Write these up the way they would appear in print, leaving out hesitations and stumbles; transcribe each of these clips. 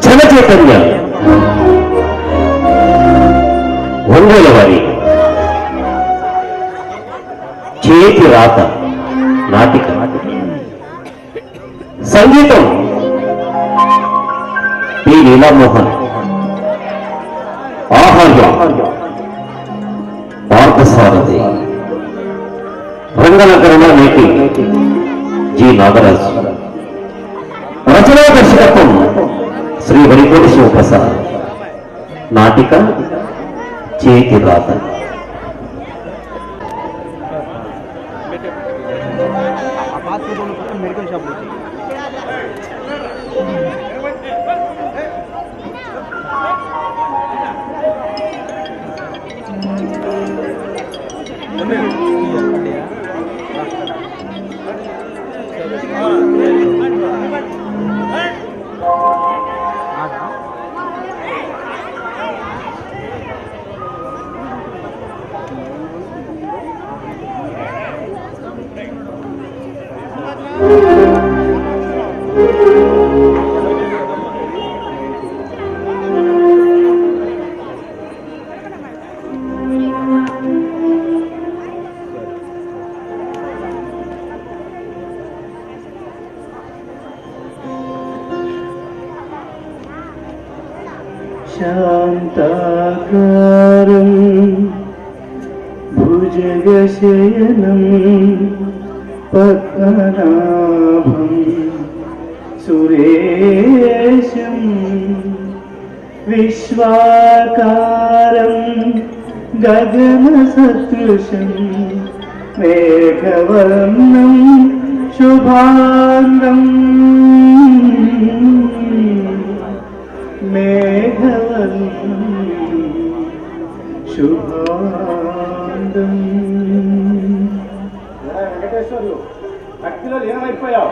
చైతన్య ఒంగోలు వారి చేతి రాత నాటిక. సంగీతం పి లీలామోహన్. ఆహార్యం పార్థసారథి. రంగనగరణ నేటి జి నాగరాజు. రచనా దర్శకత్వం శ్రీ వరికోటి శివప్రసాద్. నాటిక చేతి రాత. శాంతాకారం భుజగశయనం పద్మనాభం సురేశం విశ్వాకారం గగనసదృశం మేఘవర్ణం శుభాంగం మేఘవర్ణం శుభాంగం. వెంకటేశ్వర్లు భక్తిలో లీనమైపోయావు.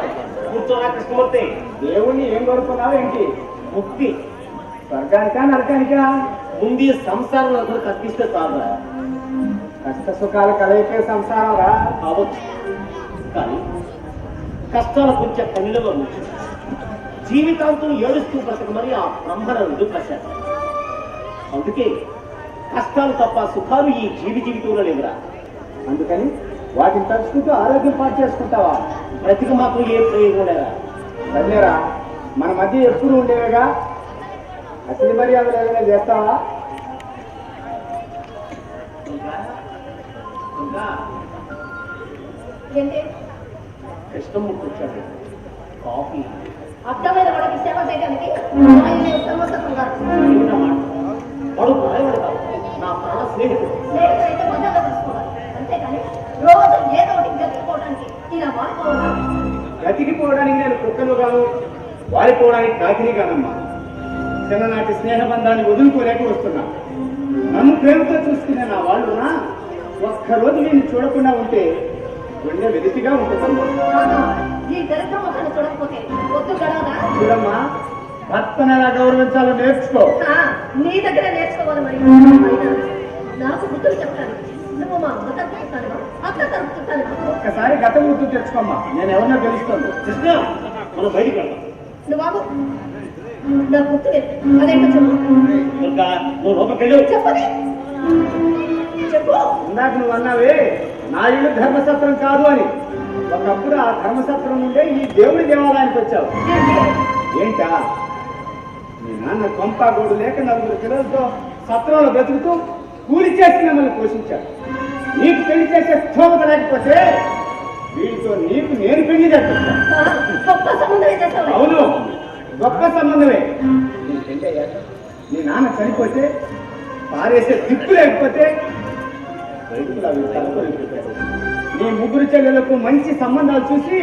కూర్చోరా కృష్ణమూర్తి. దేవుణ్ణి ఏం కోరుకున్నావు ఏంటి? ముక్తి. స్వర్గానికా నరకానికా? ముందు సంసారంలో అందరూ కష్టిస్తే చాలరా. కష్ట సుఖాల కలయికే సంసారం రా కావచ్చు, కానీ కష్టాల కొంచెం పనిలో నుంచి జీవితాంతం ఏడుస్తూ బ్రతకమని ఆ బ్రహ్మనందు ప్రశాంత. అందుకే కష్టాలు తప్ప సుఖాలు ఈ జీవితంలో లేవురా. అందుకని వాటిని తలుచుకుంటూ ఆరోగ్యం పాటు చేసుకుంటావా? బ్రతిక మాత్రం ఏ ప్రయోజనం లేరా? సరేరా, మన మధ్య ఎప్పుడు ఉండేవిగా. అసలు మర్యాదలు ఏదైనా చేస్తావా? కృష్ణమూర్తి వచ్చాడు. కాఫీ అర్థమైన వాడికి సేవ చేయడానికి ఆయనే ఉత్తమోత్తమ గారు. ఏమిటా మాట? వాడు పరాయవాడు కాదు, నా ప్రాణ స్నేహితుడు. స్నేహితులైతే మజాగా తీసుకోవాలి, అంతేకాని రోజు ఏదో ఒకటి గతిపోవడానికి ఇలా వాడుకోవాలి. గతికిపోవడానికి నేను కుక్కను గాను, వారిపోవడానికి కాకిని గానమ్మా. చిన్ననాటి స్నేహబంధాన్ని వదులుకోలేక వస్తున్నా. నన్ను ప్రేమతో చూసుకునే నా వాళ్ళున్నా ఒక్కరోజు నేను చూడకుండా ఉంటే గుండె వెలితిగా ఉంటుందమ్మా. కాదు, ఈ దరిద్ర మొక్కను చూడకపోతే వద్దు గడవదా? చూడమ్మా, భర్తను ఎలా గౌరవించాలో నేర్చుకో. నీ దగ్గర నేర్చుకోవాలి. మరి అయినా నాకు బుద్ధులు చెప్తాను. నువ్వు మా అమ్మ తరపు చెప్తాను, అత్త తరపు చెప్తాను. ఒక్కసారి గతం గుర్తు తెచ్చుకోమ్మా. నేను ఎవరినో గెలుస్తాను. కృష్ణ, మనం బయటికి వెళ్దాం. నువ్వు బాబు నా గుర్తు అదేంటో చెప్పు. నువ్వు లోపలికెళ్ళు. చెప్పని చెప్పు. ఇందాక నువ్వు అన్నావే నా ఇల్లు ధర్మసత్రం కాదు అని. ఒకప్పుడు ఆ ధర్మసత్రం నుండే ఈ దేవుడి దేవాలయానికి వచ్చావు. ఏంటా, మీ నాన్న కొంపాగోడు లేక 4 పిల్లలతో సత్రంలో బ్రతుకుతూ కూలి చేసి మిమ్మల్ని పోషించాడు. నీకు పెళ్లి చేసే స్థోమత లేకపోతే వీటితో నీకు నేను పెళ్లి చేస్తాను. గొప్ప సంబంధమే చేస్తావు. అవును, గొప్ప సంబంధమే. నీ పెళ్లి అయ్యాక నీ నాన్న చనిపోతే పారేసే దిక్కు లేకపోతే రైతులు అవి తలకొలిపోతారు. నీ 3 చెల్లెలకు మంచి సంబంధాలు చూసి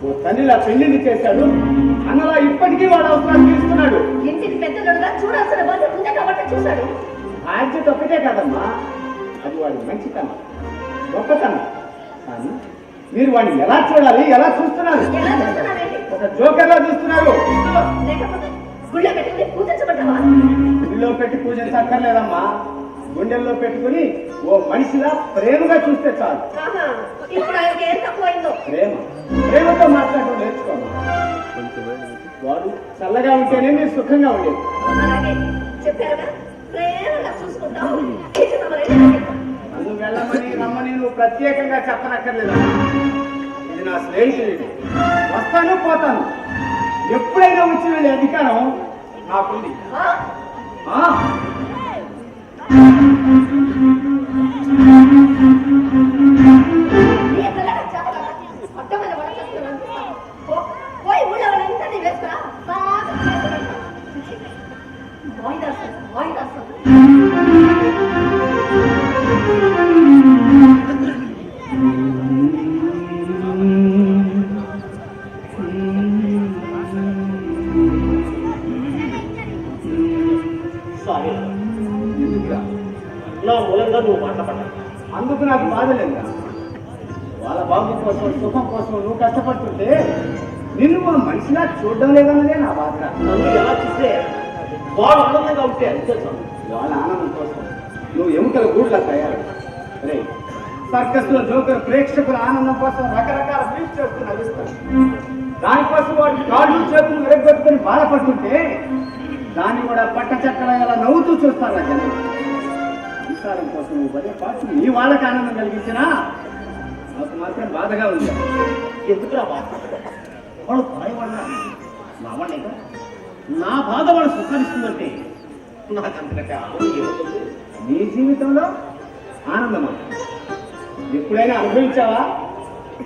ఓ తల్లిలా పెళ్లిని చేశాడు. అన్నలా ఇప్పటికీ వాడు అవసరాలు తీస్తున్నాడు. ఇంటికి పెద్దలుగా చూడాల్సిన బాధ్యత ఉందే కాబట్టి చూశాడు. బాధ్యత ఒక్కటే కాదమ్మా, అది వాడి మంచితనం, గొప్పతనం. కానీ మీరు వాడిని ఎలా చూడాలి, ఎలా చూస్తున్నారు? ఎలా చూస్తున్నావేంటి? ఒక జోకర్లా చూస్తున్నారు. లేకపోతే గుళ్ళో పెట్టి పూజించబడ్డావా? గుడిలో పెట్టి పూజించక్కర్లేదమ్మా. గుండెల్లో పెట్టుకుని ఓ మనిషిలా ప్రేమగా చూస్తే చాలు. ఆహా, ఇప్పుడు ఆయనకి ఏం తక్కువైందో. ప్రేమతో మాట్లాడటం నేర్చుకోమ్మా. వాడు చల్లగా ఉంటేనే మీరు సుఖంగా ఉండేది. అలాగే చెప్పారుగా, ప్రేమగా చూసుకుంటావు. నన్ను వెళ్ళమని రమ్మని నువ్వు ప్రత్యేకంగా చెప్పనక్కర్లేదు. ఇది నా స్నేహితుడు. వస్తాను పోతాను. ఎప్పుడైనా వచ్చి వెళ్ళే అధికారం నాకుంది. అర్థమైన పోయి ఊళ్ళో వాళ్ళంతా వేసుకురా. బాగా వాయిదాసం వాయిదాసం. సారీ, నా మూలంగా నువ్వు మాట్లాడతా. అందుకు నాకు బాధ లేదా? వాళ్ళ బాబు కోసం, సుఖం కోసం నువ్వు కష్టపడుతుంటే నిన్ను మా మనిషిలా చూడడం లేదన్నదే నా బాధ. నన్ను ఎలా చూస్తే వాడు ఆనందంగా ఉంటే అంతే చాలు. వాళ్ళ ఆనందం కోసం నువ్వు ఎముకల గూడ్లా తయారు. రే, సర్కస్ లో జోకర్ ప్రేక్షకుల ఆనందం కోసం రకరకాల ఫీల్స్ చేస్తూ నడుస్తాడు. దానికోసం వాడు కాళ్ళు చేతులు విరగొట్టుకుని బాధపడుతుంటే దాన్ని కూడా పట్ట చక్కగా ఎలా నవ్వుతూ చూస్తారు జనం. సంసారం కోసం నువ్వు పడే పాటు నీ వాళ్ళకి ఆనందం కలిగించినా నాకు మాత్రం బాధగా ఉంది. ఎందుకురా బాధ? వాడు పరాయవాడినా నా వాడిని కదా. నా బాధ వాడు సుఖానిస్తుందంటే నాకు అంతకంటే ఆనందం ఏమవుతుంది? నీ జీవితంలో ఆనందమా? ఎప్పుడైనా అనుభవించావా?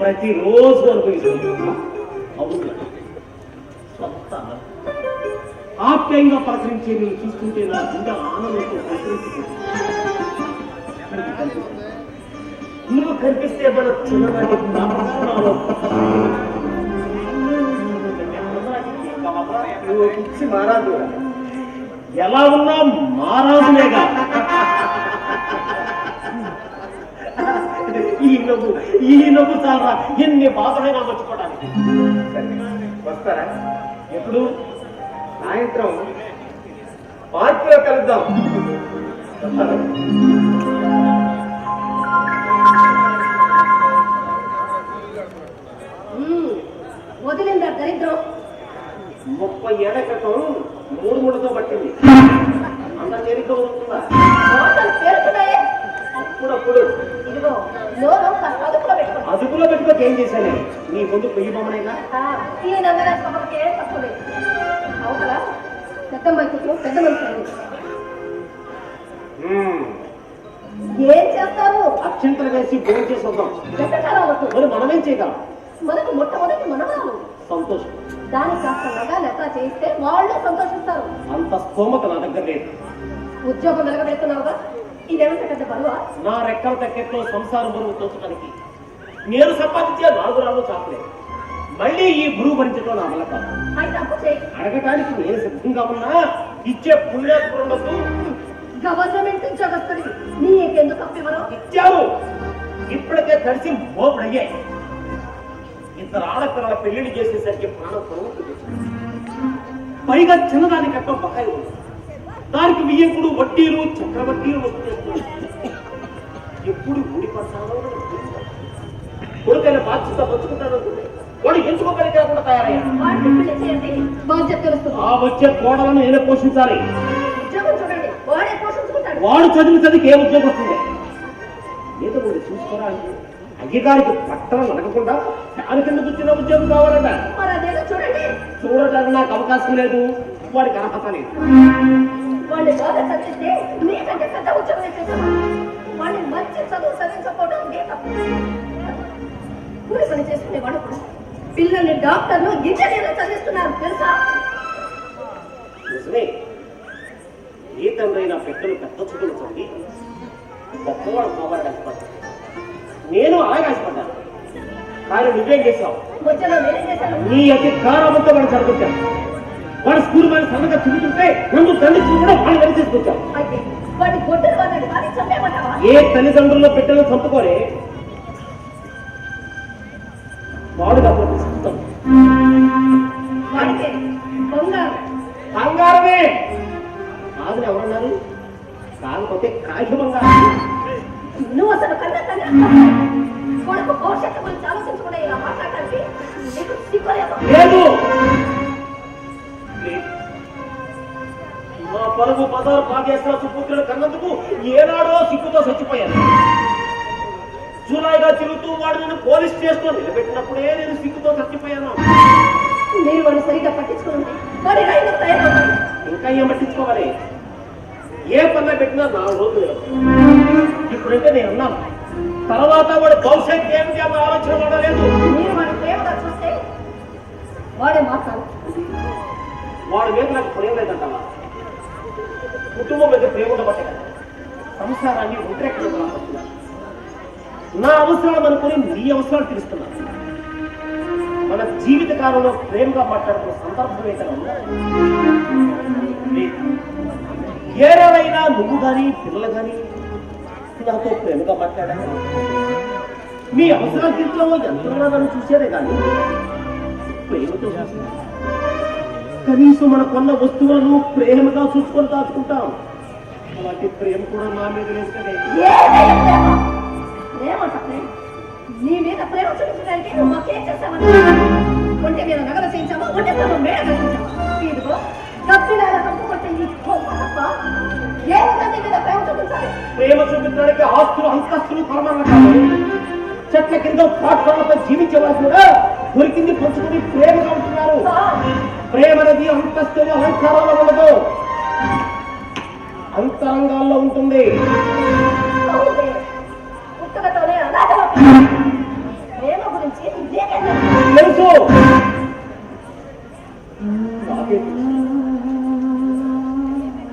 ప్రతిరోజు అనుభవిస్తున్నా. అవును, స్వస్థ ఆప్యాయంగా పలకరించే నేను చూస్తుంటే నా గుండె ఆనందంతో పలకరించిపోతుంది. నువ్వు కనిపిస్తే మన చిన్ననాటి ప్రాణాలు నువ్వు పిచ్చి మారాదు. ఎలా ఉన్నా మారాదులేగా. ఈ నవ్వు చాలా ఎన్ని బాధలైనా మర్చిపోవడానికి. వస్తారా? ఎప్పుడు? సాయంత్రం పార్కులో కలుద్దాం. వదిలిందా దరిద్రం? 30 ఏళ్ల క్రితం 3 ముళ్ళతో పట్టింది. అంత తేలిక ఉంటుందా? పేరుతున్నాయే అప్పుడప్పుడు. ఇదిగో లోను అదుపులో పెట్టుకో. అదుపులో పెట్టుకోక ఏం చేశానే? నీ ముందు పొయ్యి బొమ్మనేగా. ఈ నవ్వులకి ఏం తక్కువ లేదు. అవతల పెద్దమ్మాయి కూతురు పెద్ద మనిషి. ఏం చేస్తారు? అక్షంతలు వేసి భోజనం చేసి వద్దాం. ఎంతకాలం అవుతుంది? మరి మనమేం చేయగలం? మనకు మొట్టమొదటి మనవరాలు. సంతోషం. దానికి కాస్త నగా లెక్క చేయిస్తే వాళ్ళు సంతోషిస్తారు. అంత స్తోమత నా దగ్గర లేదు. ఉద్యోగం వెలగబెడుతున్నావుగా, ఇదేమంటే పెద్ద బరువా? నా రెక్కల టెక్కెట్లో సంసారం బరువు తోచడానికి నేను సంపాదించే 4 రాళ్ళు చాపలేదు. మళ్ళీ ఈ గురువు భరించడం నా వల్ల కాదు. అయితే అప్పు చేయి. అడగటానికి నేను సిద్ధంగా ఉన్నా ఇచ్చే పుణ్యాత్ముడు గవర్నమెంట్ ఉద్యోగస్తుడి నీకెందుకు అప్పివ్వరు? ఇచ్చారు. ఇప్పటికే కలిసి మోపుడయ్యాయి. 2 ఆడపిల్లల పెళ్లిళ్ళు చేసేసరికి ప్రాణం పొరుగుతుంది. పైగా చిన్నదాని కట్టం బకాయి ఉంది. దానికి వియ్యంకుడు వడ్డీలు చక్రవడ్డీలు వస్తున్నాయి. ఎప్పుడు ఊడిపడతానో కొడుకైన బాధ్యత పంచుకుంటాను అనుకుంటే వాడు ఎంచుకోగలిగి కాకుండా తయారయ్యాడు. వాడిని పెళ్లి చేయండి, బాధ్యత తెలుస్తుంది. ఆ వచ్చే కోడలను నేనే పోషించాలి. ఉద్యోగం చూడండి, వాడే పోషించుకుంటాడు. వాడు చదివికి ఏ ఉద్యోగం వస్తుంది? ఏదో కూడా చూసుకోరా అంటే అయ్యగారికి పట్టణం నడకకుండా దాని కింద కూర్చున్న ఉద్యోగం కావాలంట. మరి అదేదో చూడండి. చూడటానికి నాకు అవకాశం లేదు, వాడికి అర్హత లేదు. వాడిని బాగా చదివిస్తే నీకంటే పెద్ద ఉద్యోగం చేసేసావా? వాడిని మంచి చదువు చదివించకపోవడం నీ తప్పు. కూలి పని చేసుకునేవాడు కూడా పిల్లల్ని డాక్టర్లు ఇంజనీర్లు చదివిస్తున్నారు తెలుసా? నిజమే. ఏ తండ్రైనా పెట్టలు పెద్ద చదువులు చదివి గొప్పవాడు కావాలని ఆశపడ్డాను. నేను అలాగే ఆశపడ్డాను. కానీ నువ్వేం చేశావు? మధ్యలో నేనేం చేశాను? నీ అతి కారామంతా వాడు చదువుకుంటాను. వాడు స్కూల్ వాడి సన్నగా తిరుగుతుంటే నన్ను తండ్రి కూడా వాళ్ళు వెళ్ళి తీసుకొచ్చావు. అయితే వాడి గొడ్డలు వాడిని కానీ చంపేమంటావా? ఏ తల్లిదండ్రుల్లో పెట్టెలను చంపుకోరే వాడు కాబట్టి సిద్ధం. వాడికి బంగారం బంగారమే కాదని ఎవరన్నారు? కాకపోతే కాగి బంగారం. నువ్వు అసలు కన్నా కొడుకు భవిష్యత్తు గురించి ఆలోచించుకునే ఇలా మాట్లాడటానికి నీకు సిగ్గులేదు? లేదు. మా పరుగు పదాలు పాదేసిన సుపుత్రుడు కన్నందుకు ఏనాడో సిగ్గుతో చచ్చిపోయాను. జూలాయిగా తిరుగుతూ వాడు నేను పోలీస్ స్టేషన్ నిలబెట్టినప్పుడే నేను సిగ్గుతో చచ్చిపోయాను. మీరు వాడు సరిగ్గా పట్టించుకుంటే వాడి రైలు తయారవుతాడు. ఇంకా ఏం పట్టించుకోవాలి? ఏ పనులు పెట్టినా 4 రోజులు. ఇప్పుడంటే నేను అన్నాను, తర్వాత వాడు భవిష్యత్తు ఏమిటి అన్న ఆలోచన పడలేదు. మీరు వాడి ప్రేమగా చూస్తే వాడే మాట్లాడు. వాడి మీద నాకు ప్రేమ లేదంటావా? కుటుంబం మీద ప్రేమ ఉండబట్టే కదా సంసారాన్ని ఉద్రేకంగా నా అవసరాలు అనుకుని నీ అవసరాలు తీరుస్తున్నాను. మన జీవిత కాలంలో ప్రేమగా మాట్లాడుతున్న సందర్భం ఏదైనా ఏరైనా నువ్వు కానీ పిల్లలు కానీ నాతో ప్రేమగా మాట్లాడాను. మీ అవసరాలు తీర్చడంలో ఎంతైనా నన్ను చూసేదే కానీ ప్రేమతో చూసి కనీసం మన కొన్న వస్తువులను ప్రేమగా చూసుకొని దాచుకుంటాం. అలాంటి ప్రేమ కూడా నా మీద లేదు కదే. నీ మీద ప్రేమ చూపించడానికి నువ్వు మాకేం చేస్తావని? ఒంటి మీద నగలు చేయించావా? ఒంటి మీద మేడ కట్టించావా? ఇదిగో కప్పిలాగా కప్పుకొట్టే ఈ గొప్ప తప్ప ఏ విధంగా మీద ప్రేమ చూపించాలి? ప్రేమ చూపించడానికి ఆస్తులు అంతస్తులు కొలమాన కాదు. చెట్ల కింద ప్లాట్ఫామ్లపై జీవించేవారు కూడా దొరికింది పంచుకుని ప్రేమగా ఉంటున్నారు. ప్రేమ అనేది అంతస్తులు అలంకారాల్లో ఉండదు, అంతరంగాల్లో ఉంటుంది. పుట్టుకతోనే అలాగే ప్రేమ గురించి తెలుసు.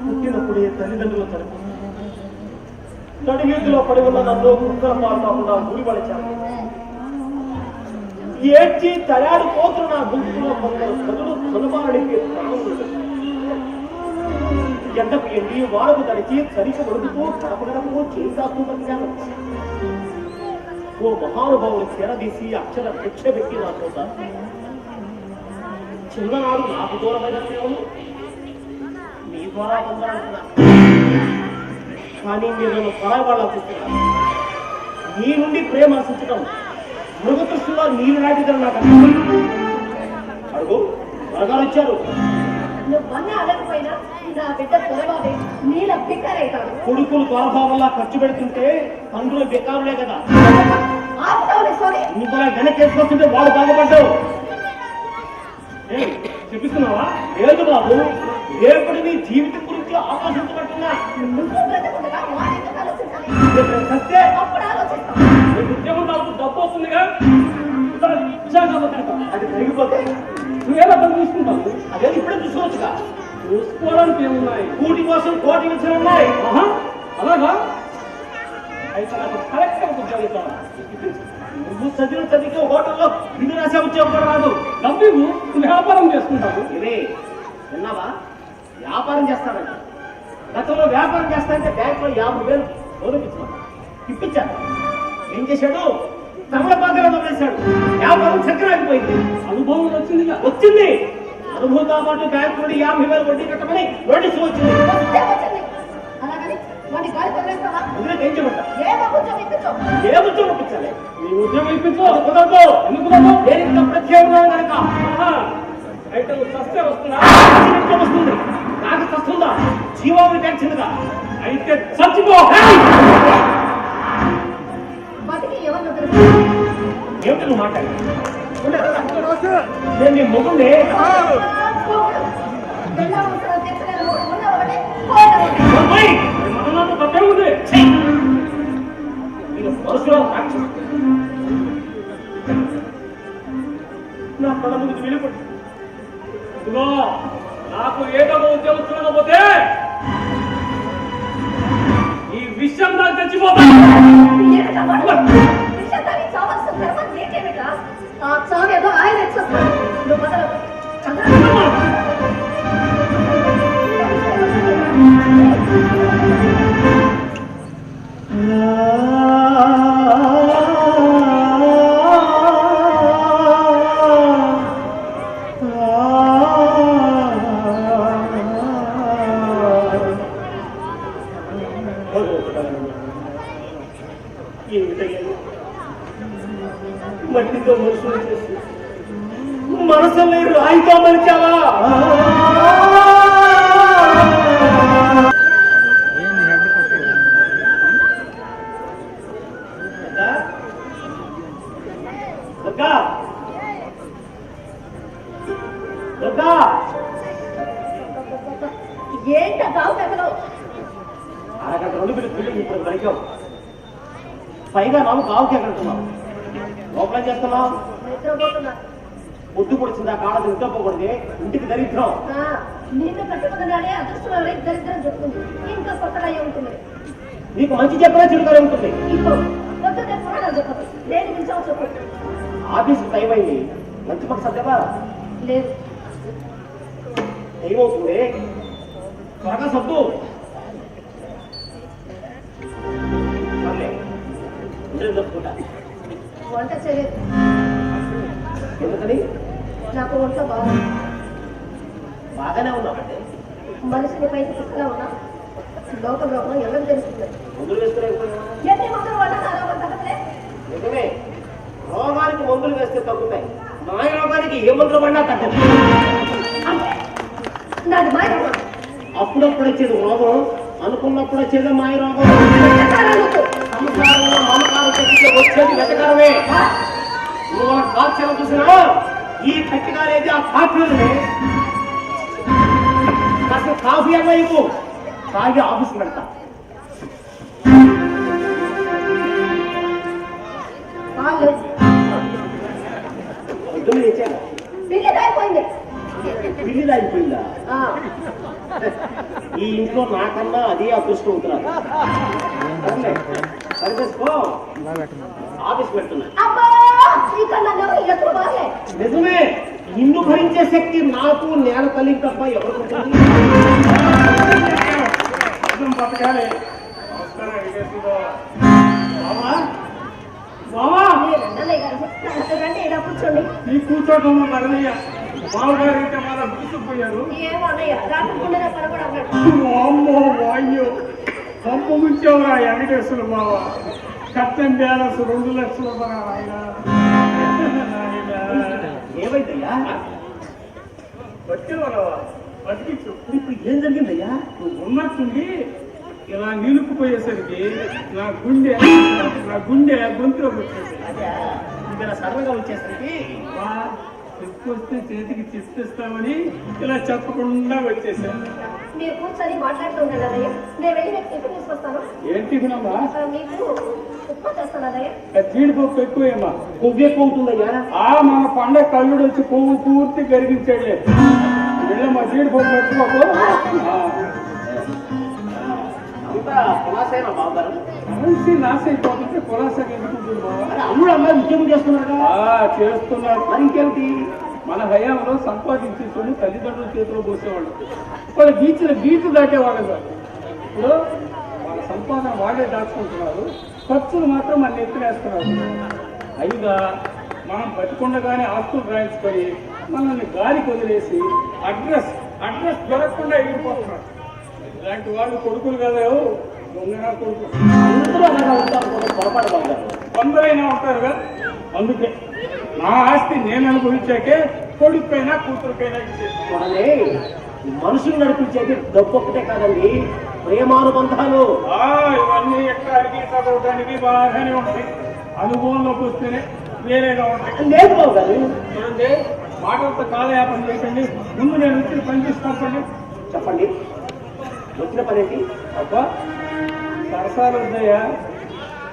పుట్టినప్పుడే తల్లిదండ్రులు చనిపోతారు. నడి వీధిలో పడి ఉన్న నన్ను కుక్కల పాలు కాకుండా ఊడిపడిచాను. ఏడ్చి తయారు పోతున్న నా గుంపులో కొందరు కదులు కనుమానికి ఎండకు ఎండి వాడకు తడిచి చలికి వడుకుతూ కడపడకు చేసాకు బతికాను. ఓ మహానుభావులు చేరదీసి అక్షర భిక్ష పెట్టి నా చోట చిన్ననాడు నాకు దూరమైన ప్రేమను మీ ద్వారా పొందాలనుకున్నా. కానీ మీరు నన్ను పరావాళ్ళ చూస్తున్నారు. మీ నుండి ప్రేమ ఆశించడం మృగ దృష్టిలో నీరు నాటిదని నాకు అడుగు వరగాలు ఇచ్చారు. నువ్వన్నీ అడగపోయినా నా బిడ్డ త్వరబాబే నీళ్ళ బిక్కరైతాడు. కొడుకులు త్వరభావంలా ఖర్చు పెడుతుంటే తండ్రులు బెకారులే కదా. ఇంకోలా వెనకేసుకొస్తుంటే వాడు బాగుపడ్డావు. చెప్పిస్తున్నావా? లేదు బాబు, రేపటి నీ జీవితం గురించి ఆలోచించబడుతున్నా. ఉద్యోగం నాకు డబ్బు వస్తుందిగా. అది జరిగిపోతే నువ్వేలా పని చూసుకుంటావు? అదే ఇప్పుడే చూసుకోవచ్చుగా. చూసుకోవడానికి ఏమున్నాయి? కూటి కోసం కోటి విషయాలు ఉన్నాయి. ఆహా, అలాగా? అయితే నాకు కలెక్టర్ ఉద్యోగం కావాలి. నువ్వు చదివికి హోటల్లో విధి రాసే ఉద్యోగం కూడా రాదు. డబ్బు ఇవ్వు, నువ్వు వ్యాపారం చేసుకుంటావు. ఇదే విన్నావా? వ్యాపారం చేస్తాడంట. గతంలో వ్యాపారం చేస్తానంటే బ్యాంకులో 50,000 లోన్ ఇప్పించాడు. ఏం చేశాడు? తమలపాకలో వదిలేశాడు. వ్యాపారం చక్రాగిపోయింది. అనుభవం వచ్చిందిగా. వచ్చింది. అనుభవంతో పాటు బ్యాంకు నుండి 50,000 వడ్డీ కట్టమని నోటీసు వచ్చింది. వస్తే వచ్చింది. అలాగని వాడిని గాలి వదిలేస్తావా? వదిలేక ఏం చేయమంటా? ఏదో ఉద్యోగం ఇప్పించు. ఏ ఉద్యోగం ఇప్పించాలి? నీ ఉద్యోగం ఇప్పించు. కుదరదు. ఎందుకు కుదరదు? నేను ఇంత ప్రత్యేకమైన కనుక ఆహా, అయితే నువ్వు సస్తే వస్తున్నా? జీవితం వస్తుంది. నాకు వస్తుందా? జీవాన్ని పెంచిందిగా. అయితే చచ్చిపో. బతికి ఎవరిని వదిలేస్తావు? ఏమిటి నువ్వు మాట్లాడి? నేను నీ మొగుడిని. అమ్మాయి, మనలో తప్పే ఉంది. నీకు మనసులో సాక్షి. నా కళ్ళ ముందు వెళ్ళిపోయి ఇదిగో, నాకు ఏదో ఉద్యోగం చూడకపోతే ఈ విషయం నాకు తెచ్చిపోతా. ఆయన వచ్చేస్తాడు. నువ్వు మొదలు మట్టితో మనుషులు చేసి మనసులో రాయితో మరిచావా? ఏంట కావు కథలో అరగంట 2 బిల్లు ఇప్పుడు వరకాం. పైగా నాకు కావుకి ఎక్కడున్నావు? లోపల చేస్తున్నావు. నిద్రపోతున్నా. ముద్దు పొడిచిందా? కాళ్ళ నిద్రపోకూడదే. ఇంటికి దరిద్రం. నిన్ను కట్టుకున్నదానే అదృష్టంలో దరిద్రం చెప్తుంది. ఇంకా కొత్తగా అయ్యి ఉంటుంది. నీకు మంచి చెప్పినా చెడుగానే ఉంటుంది. ఇంకో పొద్దున్నే పురాణం చెప్పదు. నేను పిలిచావు చెప్పు. ఆఫీస్ టైం అయింది. మంచి మాట సత్యవా? లేదు. టైం అవుతుంది. త్వరగా సర్దు. సర్లే, ఇంటికి చెప్పుకుంటా. వంట చేయలేదు. ఎందుకని? నాకు వంట బాగుంది. బాగానే ఉన్నామంటే మనిషిని పైకి తీసుకులా ఉన్నా లోపల లోపల ఎవరికి తెలుస్తుంది? మందులు వేసుకునేకపోయినా ఎన్ని మందులు వంటలు అలా వంటలే? నిజమే. రోగానికి మందులు వేస్తే తగ్గుతాయి. మాయ రోగానికి ఏ మందులు పడినా తగ్గదు. అంటే నాది మాయ రోగం. అప్పుడప్పుడు వచ్చేది రోగం, అనుకున్నప్పుడు వచ్చేది మాయ రోగం. సంసారంలో మమకారం తగ్గితే వచ్చేది వెతకారమే. నువ్వు ఆ సాక్ష్యం చూసినా ఈ కట్టిగారేది ఆ ఫ్యాక్టరీనే. కాస్త కాఫీ అన్నా ఇవ్వు, తాగి ఆఫీస్ పెడతా. పొద్దున్న తెచ్చాను. పిల్లి అయిపోయింది. పిల్లి దాగిపోయిందా? ఈ ఇంట్లో నాకన్నా అదే అదృష్టం ఉంటున్నారు. సరిచేసుకో, ఆఫీస్ పెడుతున్నా. అబ్బా ఇక్కడ నన్ను ఎప్పుడు బాలే. నిజమే. నిన్ను భరించే శక్తి నాకు నేల తల్లికి తప్ప ఎవరికి ఉంటుంది? బతకాలి. బావా, బావా, అన్నయ్య గారు రండి, ఇలా కూర్చోండి. ఈ కూర్చోటం మరణయ్య బావగారు అయితే మన గుర్తుపోయారు. ఏమో అన్నయ్య రాకుండా పడబడి అన్నాడు. అమ్మో వాయ్యో, పంప ముంచేవరా వెంకటేశ్వర బావ. కట్టం బ్యాలెన్స్ 2 లక్షలు ఆయన. ఏమైందయ్యా? వచ్చేవారా బతికించు. ఇప్పుడు ఏం జరిగిందయ్యా? నువ్వు ఉన్నట్టుండి ఇలా నిలుపుపోయేసరికి నా గుండె గొంతులోకి వచ్చేసి అదే ఇక్కడ సడన్గా వచ్చేసరికి చెక్కు వస్తే చేతికి చిప్పిస్తామని ఇలా చెప్పకుండా వచ్చేసాను. మీరు కూర్చొని మాట్లాడుతూ ఉండండి అన్నయ్య. నేను వెళ్ళి మీకు టిఫిన్ తీసుకొస్తాను. ఏం టిఫిన్ అమ్మా? మీకు ఉప్మా చేస్తాను అన్నయ్య. జీడిపప్పు ఎక్కువేమా? కొవ్వు ఎక్కువ అవుతుందయ్యా. మన పండగ కల్లుడు వచ్చి పువ్వు పూర్తి కరిగించాడులే. వెళ్ళమ్మా, జీడిపప్పు పెట్టుకోకు. అంతా కులాసైనా బాగున్నారు. కలిసి నాశైపోతుంటే కులాసగా ఎందుకుంటుంది బాబా? అల్లుడు అమ్మాయి ఉద్యోగం చేస్తున్నారుగా. చేస్తున్నారు. మరి ఇంకేమిటి? మన హయాంలో సంపాదించి సొమ్ము తల్లిదండ్రుల చేతిలో పోసేవాళ్ళు. వాళ్ళు బీచ్లు దాటేవాళ్ళు కాదు. ఇప్పుడు వాళ్ళ సంపాదన వాళ్ళే దాచుకుంటున్నారు, ఖర్చులు మాత్రం మన ఎత్తునేస్తున్నారు. అయిగా మనం బతికుండగానే ఆస్తులు రాయించుకొని మనల్ని గాలికి వదిలేసి అడ్రస్ దొరకకుండా ఎగిరిపోతున్నారు. ఇలాంటి వాళ్ళు కొడుకులు కదా, దొంగనా కొడుకు. అందరూ అలాగా ఉంటారు, పొరపాటు బాగున్నారు. కొందరైనా ఉంటారుగా. అందుకే నా ఆస్తి నేను అనుభవించాకే కొడుకైనా కూతురుకైనా ఇచ్చేది. చూడండి, మనుషులు నడిపించేది డబ్బు ఒక్కటే కాదండి, ప్రేమానుబంధాలు. ఇవన్నీ ఎక్కడికి చదవడానికి బాగానే ఉంటాయి, అనుభవంలోకి వస్తేనే వేరేగా ఉంటాయి. లేదు బాబు గారు. చూడండి, మాటలతో కాలయాపన చేయకండి. ముందు నేను వచ్చి పని తీసుకొండి. చెప్పండి, వచ్చిన పని ఏంటి? అబ్బా, సరసాలు వద్దయ్యా.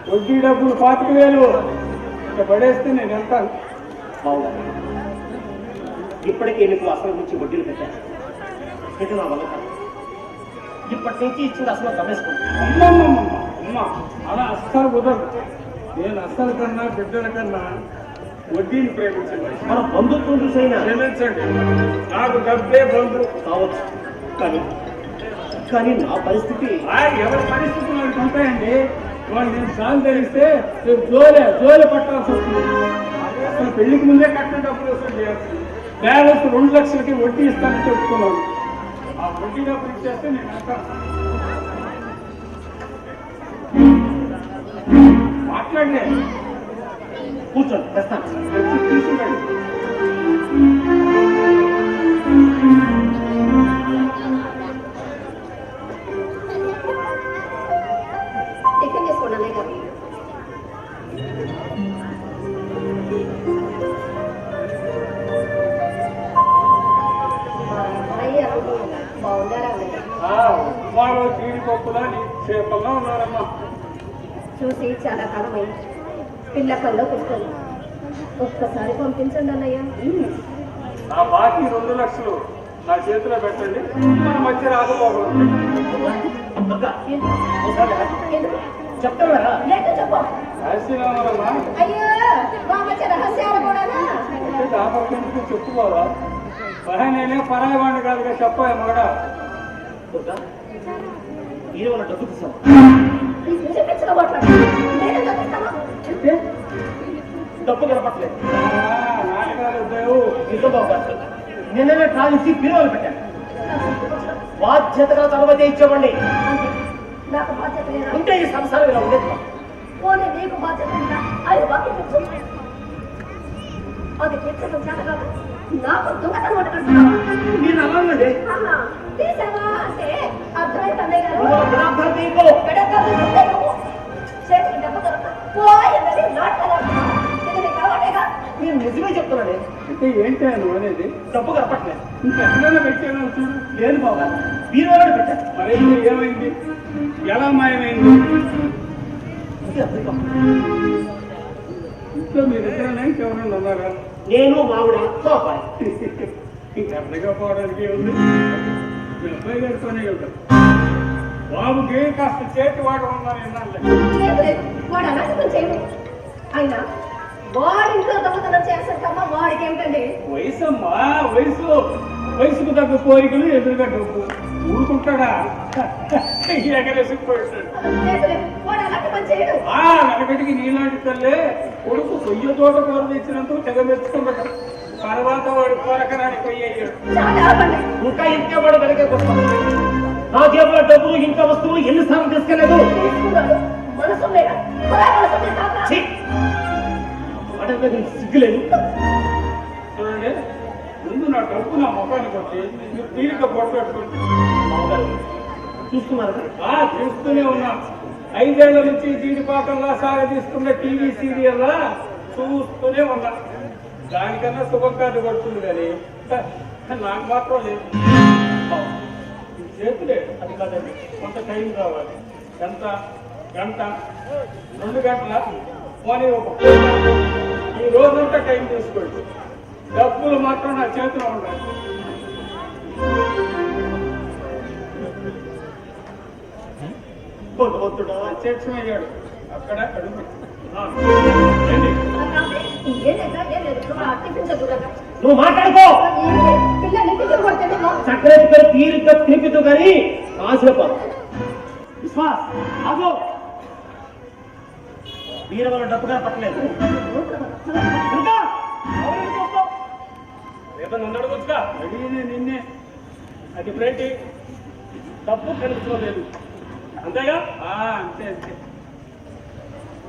వడ్డీ డబ్బులు 25,000 ఇక పడేస్తే నేను వెళ్తాను. బాగుంది. ఇప్పటికే మీకు అసలు నుంచి వడ్డీలు పెట్టాను. ఇది నా వల్ల కాదు. ఇప్పటి నుంచి ఇచ్చింది అసలు గమనించుకుంటాను. అమ్మ, అలా అస్సలు కుదరదు. నేను అస్సలు కన్నా బిడ్డల కన్నా వడ్డీని ప్రేమించండి. మన బంధుత్వం చూసైనా క్షమించండి, నాకు డబ్బే బంధువు కావచ్చు. కానీ నా పరిస్థితి ఎవరి పరిస్థితులు వాళ్ళకి ఉంటాయండి. వాళ్ళు నేను సాగు ధరిస్తే జోలే పట్టాల్సి వస్తుంది. అసలు పెళ్లికి ముందే కట్టిన డబ్బులు వసూలు చేయాల్సింది. బ్యాలెన్స్ 2 లక్షలకి వడ్డీ ఇస్తానని చెప్పుకున్నాను. ఆ వడ్డీ డబ్బులు ఇచ్చేస్తే నేను అంటాను. మాట్లాడలే, కూర్చోండి, తెస్తాను. తీసుకురండి. టిఫిన్ చేసుకోండి అన్నయ్య గారు. బాగుండారా అన్నయ్య? ఉప్మాలో జీడిపప్పులా చేపల్లో ఉన్నారమ్మా. చూసి చాలా కాలమైంది. పిల్ల కల్లో కూర్చొని ఒక్కసారి పంపించండి అన్నయ్య. నా బాకీ 2 లక్షలు నా చేతిలో పెట్టండి, మన మధ్య రాకపోకూడదు. ఎందుకు చెప్తారా? లేదు చెప్పు. రాశీరామమ్మా, అయ్యో, మా మధ్య రహస్యాలు కూడానా? దాపరికి చెప్పుకోవాలా? నేనే పరాయి వాడిని కాదుగా, చెప్పా మగడా. మీరు వాళ్ళ డబ్బు తీసాం చూపించిన మాట్లాడు. నేను చూపిస్తాను. అంటే డబ్బు కనపట్లేదు. నాటకాలు వద్దావు. నిజం బాబు గారు, నిన్ననే ట్రావెల్సి పిలువలు పెట్టాను. బాధ్యతగా తర్వాత ఇచ్చామండి. నాకు బాధ్యత లేదా? ఉంటే ఈ సంసారం ఇలా ఉండేది. పోనీ నీకు బాధ్యత ఉందా? అది బాకీ తెచ్చు. అది తెచ్చడం చేత కాదు. నాకు దొంగతనం ఒకటి కడుతున్నావా? నేను అలాగండి. తీసావా అంటే అర్థమైంది అన్నయ్య గారు. చేతికి డబ్బు దొరక పోయిందని నాటకాలు. ఇది నీకు అలవాటేగా? నేను నిజమే చెప్తున్నాను. అంటే ఏంటి నువ్వు అనేది? డబ్బు కనపట్లేదు. ఇంకెక్కడైనా పెట్టాను చూడు. లేదు బాబు గారు, బీరువాలో పెట్టాను. మరి ఏమైంది? ఎలా మాయమైంది? ఇంట్లో మీరిద్దరైనా ఇంకెవరైనా ఉన్నారా? నేను మామిడి అబ్బాయి. ఇంకెక్కడిగా పోవడానికి ఉంది. మీ అబ్బాయి గారితోనే ఉంటారు. బాబుకి కాస్త చేతి వాడు ఉన్నాను విన్నాను. వాడు అలాంటి పని చేయడు. అయినా వాడింట్లో దొంగతనం చేయాల్సిన కర్మ వాడికి ఏమిటండి? వయసమ్మా, వయసుకు తగ్గ కోరికలు ఎదురుగా డబ్బు. ఊరుకుంటాడా? ఎగరేసిపోయాడు. వాడు అలాంటి పని చేయడు. నలగటికి నీలాంటి తల్లే కొడుకు కొయ్య తోట కూర తెచ్చినందుకు తెగ మెచ్చుకున్నాడు. తర్వాత వాడు కోరకరాని కొయ్య అయ్యాడు. ఇంకా ఇంకే వాడు వెనకే వస్తాం. నా జేబులో డబ్బులు ఇంకా వస్తువులు ఎన్నిసార్లు తీసుకెళ్ళలేదు. మనసు సిగ్గులేదు. చూడండి, ముందు నా డబ్బు నా ముఖాన్ని కొట్టి మీరు తీరిక పొట్టబెట్టుకుంటే చూస్తున్నారు. చూస్తూనే ఉన్నాం. 5 ఏళ్ల నుంచి జీడిపాకంలా సాగదీస్తున్న టీవీ సీరియల్లా చూస్తూనే ఉన్నాం. దానికన్నా శుభకార్డు పడుతుంది కానీ నాకు మాత్రం లేదు. చేతులే అది కాదండి, కొంత టైం కావాలి. గంట 2 గంటల పోనీ ఒక ఈ రోజంతా టైం తీసుకోండి. డబ్బులు మాత్రం నా చేతిలో ఉండాలి. భగవంతుడా అధ్యక్షమయ్యాడు అక్కడ అడుగు. నువ్వు మాట్లాడుకో. చక్రవర్తి తీరిగ్గా తినిపిద్దు కానీ ఆశప విశ్వాస్ ఆగో. వీర వల్ల డబ్బుగా పట్టలేదు. రేపు నన్ను అడగొచ్చుగా. అడిగింది నిన్నే. అది ప్రేటి డబ్బు కలుపుకోలేదు అంతేగా? అంతే అంతే.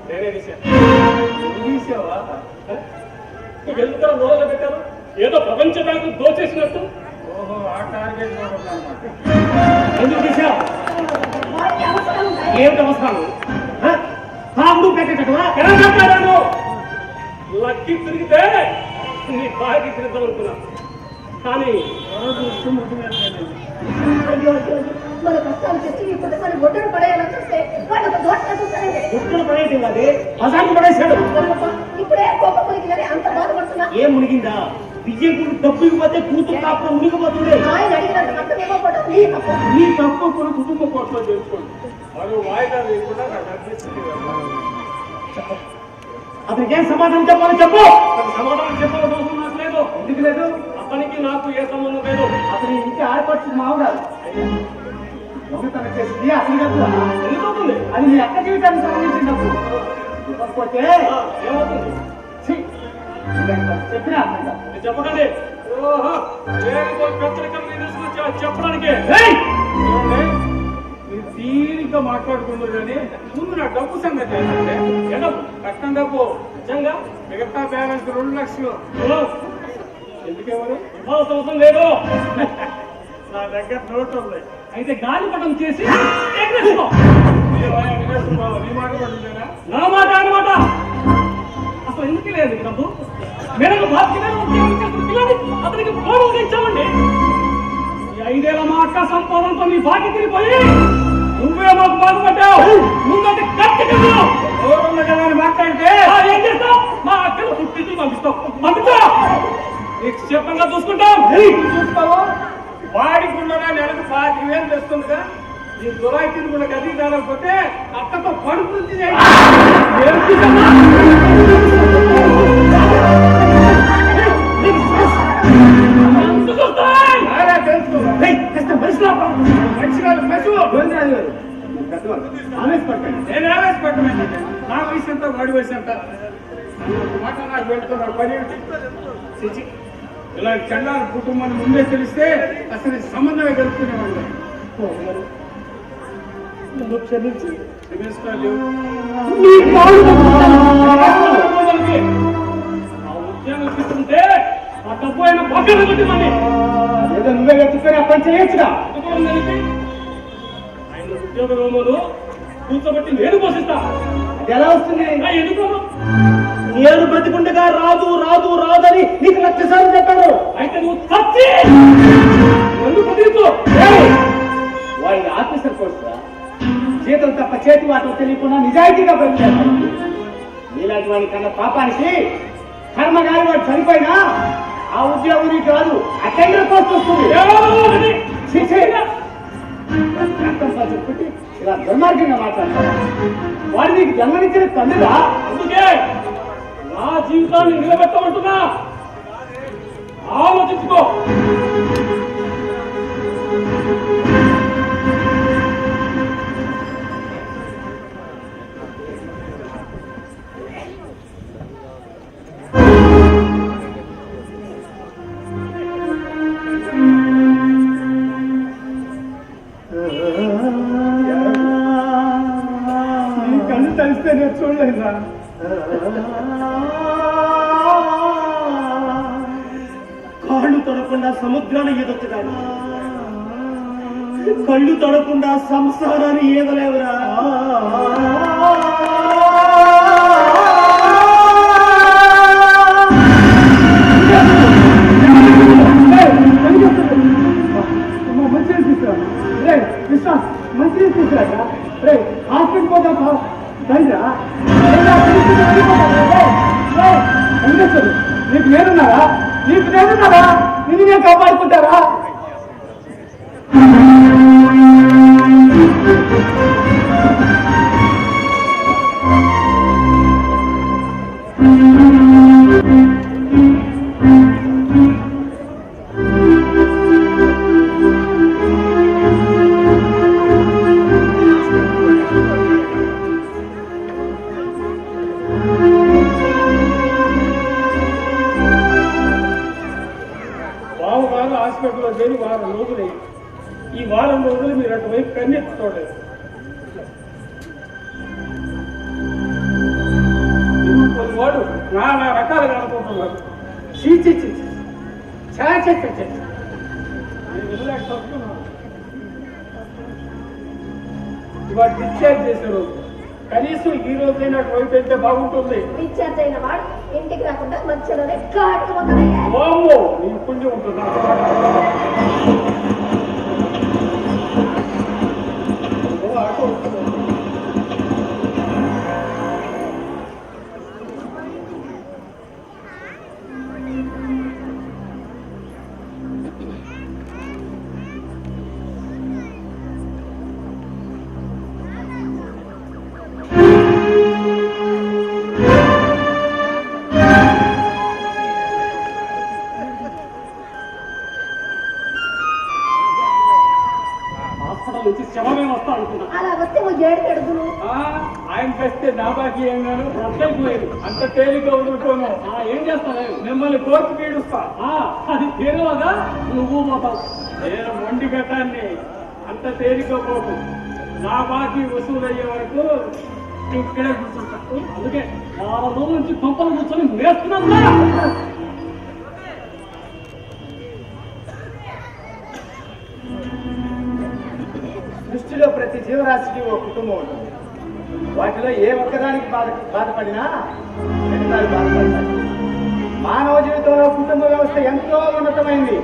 నేనే తీసావా? ఎందుకు నోడలో పెట్టారు? ఏదో ప్రపంచ బ్యాంకు దోచేసినట్టు. ఓహో, ఆ టార్గెట్ అన్నమాట. ఎందుకు తీసావు? ఏమిటి అవసరం? పాముడు పెట్టేటట్టువా? ఎలా చెప్పాను? లక్కి తిరిగితే నీ బాగా తిరుగుతాం అనుకున్నా, కానీ మన కష్టాలు తెచ్చి ఇప్పుడు మన ఒడ్డును పడేయాలని చూస్తే వాళ్ళు ఒక దోష చూస్తారండి. గుట్టులు పడేసి కాదే అసాన్ని పడేశాడు. ఇప్పుడే కోపం మునిగిందని అంత బాధపడుతున్నా. ఏం మునిగిందా? విజయకుడు డబ్బు ఇవ్వతే కూతురు కాపురం మునిగిపోతుంది. ఆయన అడిగినంత కష్టం ఇవ్వకపోవడం నీ తప్పు కూడా కుటుంబ కోర్టులో చేసుకోండి. మరో వాయిదా లేకుండా నాకు అనిపిస్తుంది. అతనికి ఏం సమాధానం చెప్పాలో చెప్పు. సమాధానం చెప్పాల్సిన అవసరం నాకు లేదు. ఎందుకు లేదు? అతనికి నాకు ఏ సంబంధం లేదు. అతని ఇంటి ఆడపడుతుంది మావుడారు. దొంగతనం చేసింది అతని డబ్బు. ఎందుకవుతుంది? అది నీ అక్క జీవితానికి సంబంధించిన డబ్బు. ఇవ్వకపోతే ఏమవుతుంది? చెప్పినా అర్థం కాదు. చెప్పకండి. ఓహో, చెప్పడానికి మీరు తీరిగ్గా మాట్లాడుకుందరు కానీ ముందు నా డబ్బు సంగతి ఏంటంటే కష్టం డబ్బు నిజంగా మిగతా బ్యాలెన్స్ 2 లక్షలు. ఎందుకెవరు అవసరం లేదు. నా దగ్గర నోట్లు ఉన్నాయి. అయితే గాలిపటం చేసి నీ మాట పడుతుందేనా? నా మాట అనమాట. అసలు ఎందుకు లేదు డబ్బు? మెడకు అతనికి గౌరవం ఇచ్చామండి. ఈ 5 ఏళ్ల మా అక్క సంపాదనతో నీ బాకి తిరిగిపోయి నువ్వే మాకు బాధపడ్డావు. ముందంటే గౌరవంగా కదా మాట్లాడితే ఏం చేస్తావు? మా అక్కను పుట్టించి పంపిస్తావు. నిక్షేపంగా చూసుకుంటాం. చూస్తావు. వాడికుండా నెలకు 5,000 తెస్తుందిగా. ఈ దురాయి తిరుగుల గది కాలేకపోతే అక్కతో పడుతుంది. నేను ఆవేశపడటమేంటంటే నా వయసు ఎంత వాడి వయసు ఎంత మాట నాకు వెళ్తున్నా పని చిచి. ఇలా చండాల కుటుంబాన్ని ముందే తెలిస్తే అసలు సంబంధమే కలుపుకునేవాళ్ళు. క్షమించి ఉద్యోగం తీసుకుంటే ఆ డబ్బు అయినా పక్కన పెట్టి మళ్ళీ ఏదో నువ్వే వెతుకొని అప్పని చేయొచ్చుగా. ఆయన ఉద్యోగ రోమలు కూర్చోబెట్టి నేను పోషిస్తా. అది ఎలా వస్తుంది? ఎందుకు నేను బ్రతికుండగా రాదు రాదు రాదని నీకు 1,00,000 సార్లు చెప్పాను. అయితే నువ్వు చచ్చి ఎందుకు బతికించు? వాడిని ఆఫీసర్ కోర్సురా. జీతం తప్ప చేతి వాటలు తెలియకుండా నిజాయితీగా పనిచేస్తాను. నీలాంటి వాడి కన్నా పాపానికి కర్మగారి వాడు చనిపోయినా ఆ ఉద్యోగం నీకు రాదు. అటెండర్ పోస్ట్ వస్తుంది. చెప్పుకుంటే ఇలా దుర్మార్గంగా మాట్లాడతాను. వాడు నీకు జన్మనిచ్చిన తండ్రిగా. అందుకే నా జీవితాన్ని నిలబెట్టమంటున్నా. ఆలోచించుకో. కళ్ళు తెలిస్తే నేను చూడలేదా? కాళ్ళు తొడకుండా సముద్రాన్ని ఈదొచ్చుతాను. కళ్ళు తొడకుండా సంసారాన్ని ఈదలేవురా. ఎవరున్నారా నిన్నే కాపాడుకుంటారా? బావగారు హాస్పిటల్లో చేరి వారం రోజులే. ఈ వారం రోజులు మీరు అటువైపు కన్నెత్తి చూడలేదు. వాడు నానా రకాలుగా అనుకుంటున్నాడు. చీచి ఇవాడు డిశ్చార్జ్ చేసే రోజు. కనీసం ఈ రోజైనా అటువైపు వెళ్తే బాగుంటుంది. డిశ్చార్జ్ అయిన వాడు ఇంటికి రాకుండా మధ్యలోనే కాటుకుపోతాడయ్యా. ఓమ్మో నీ పుణ్యం ఉంటుంది. ఆటో వస్తుంది. హాస్పిటల్ వచ్చి శవమే వస్తా అనుకున్నా. అలా వస్తే ఓ 7 అడుగులు. ఆయన కస్తే నా బాకీ ఏం గాను రద్దయిపోయేది. అంత తేలిగ్గా వదులుకోను. ఏం చేస్తాను మిమ్మల్ని కోర్టు పీడుస్తా. అది తేలివగా నువ్వు పోతావు. నేను మొండి గతాన్ని అంత తేలిగ్గా పోకు. నా బాకీ వసూలు అయ్యే వరకు ఇక్కడే కూర్చుంటాను. అందుకే 6 రోజుల నుంచి కొంపలు కూర్చొని వేస్తున్నా. సృష్టిలో ప్రతి జీవరాశికి ఓ కుటుంబం ఉంటుంది. వాటిలో ఏ ఒక్కదానికి బాధపడినా మిగతాది బాధపడతాయి. మానవ జీవితంలో కుటుంబ వ్యవస్థ ఎంతో ఉన్నతమైంది.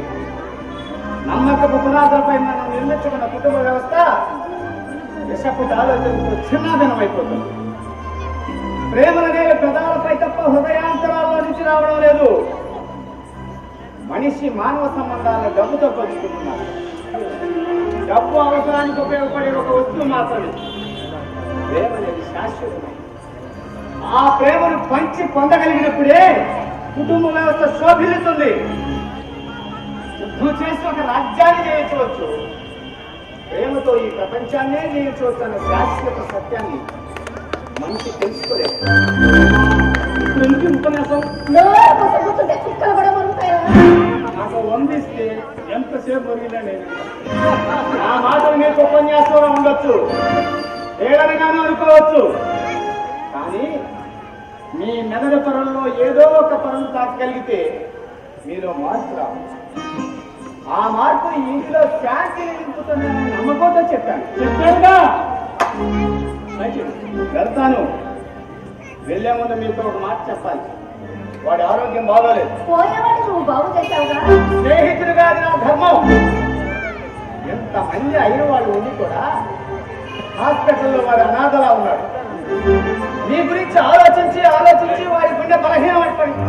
నమ్మకపు పునాదులపై మనం నిర్మించుకున్న కుటుంబ వ్యవస్థ విషపు ఆలోచనతో చిన్నాభిన్నమైపోతుంది. ప్రేమలనేవి పెదాలపై తప్ప హృదయాంతరాల్లో నుంచి రావడం లేదు. మనిషి మానవ సంబంధాలను డబ్బుతో పంచుకుంటున్నారు. డబ్బు అవసరానికి ఉపయోగపడే ఒక వస్తువు మాత్రమే. ప్రేమ అనేది శాశ్వతమైనది. ఆ ప్రేమను పంచి పొందగలిగినప్పుడే కుటుంబ వ్యవస్థ శోభిల్లుతుంది. యుద్ధం చేసి ఒక రాజ్యాన్ని జయించవచ్చు. ప్రేమతో ఈ ప్రపంచాన్నే జయించవచ్చు అన్న శాశ్వత సత్యాన్ని మనిషి తెలుసుకోలేదు. ఇప్పుడు ఉపన్యాసం కూర్చుంటే కుక్కలు కూడా మరుగుతాయా? నాకు వందిస్తే ఎంతసేపు మరిగినా నేను నా మాటలు మీకు ఉపన్యాసంలో ఉండొచ్చు, ఏడనగానే అనుకోవచ్చు. కానీ మీ మెదడు పొరల్లో ఏదో ఒక పొరను తాకగలిగితే మీలో మార్పు రావచ్చు. ఆ మార్పు ఈ ఇంట్లో శాంతిని నింపుతుందని నమ్మకంతో చెప్పాను. చెప్పానుగా వెళ్తాను. వెళ్లే ముందు మీతో ఒక మాట చెప్పాలి. వాడి ఆరోగ్యం బాగోలేదు. పోయేవాడిని నువ్వు బాగు చేశావుగా. స్నేహితులుగా అది నా ధర్మం. ఎంతమంది అయిన వాళ్ళు ఉండి కూడా హాస్పిటల్లో వాడు అనాథలా ఉన్నాడు. మీ గురించి ఆలోచించి వారి గుండె బలహీనపడిపోయింది.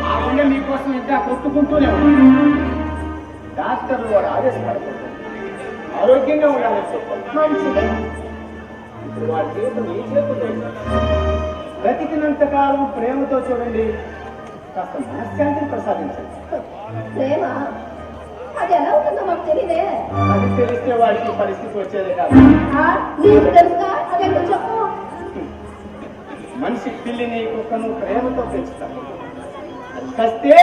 ఆ గుండె మీకోసం ఇంకా కొట్టుకుంటూనే ఉంది. డాక్టర్లు వాడు ఆదేశపడుతున్నారు, ఆరోగ్యంగా ఉండాలని చెప్పారు. మంచిది. ఇప్పుడు వాడి జీవితం ఈ చేతుల్లో బ్రతికినంత కాలం ప్రేమతో చూడండి, కాస్త మనశ్శాంతిని ప్రసాదించండి. ప్రేమ అది ఎలా ఉంటుందో మాకు తెలియదే. అది తెలిస్తే వాడికి పరిస్థితి వచ్చేదే కాదు. నీకు తెలుసా? అదేంటో చెప్పు. మనిషి పిల్లిని కుక్కను ప్రేమతో పెంచుతారు. అది కస్తే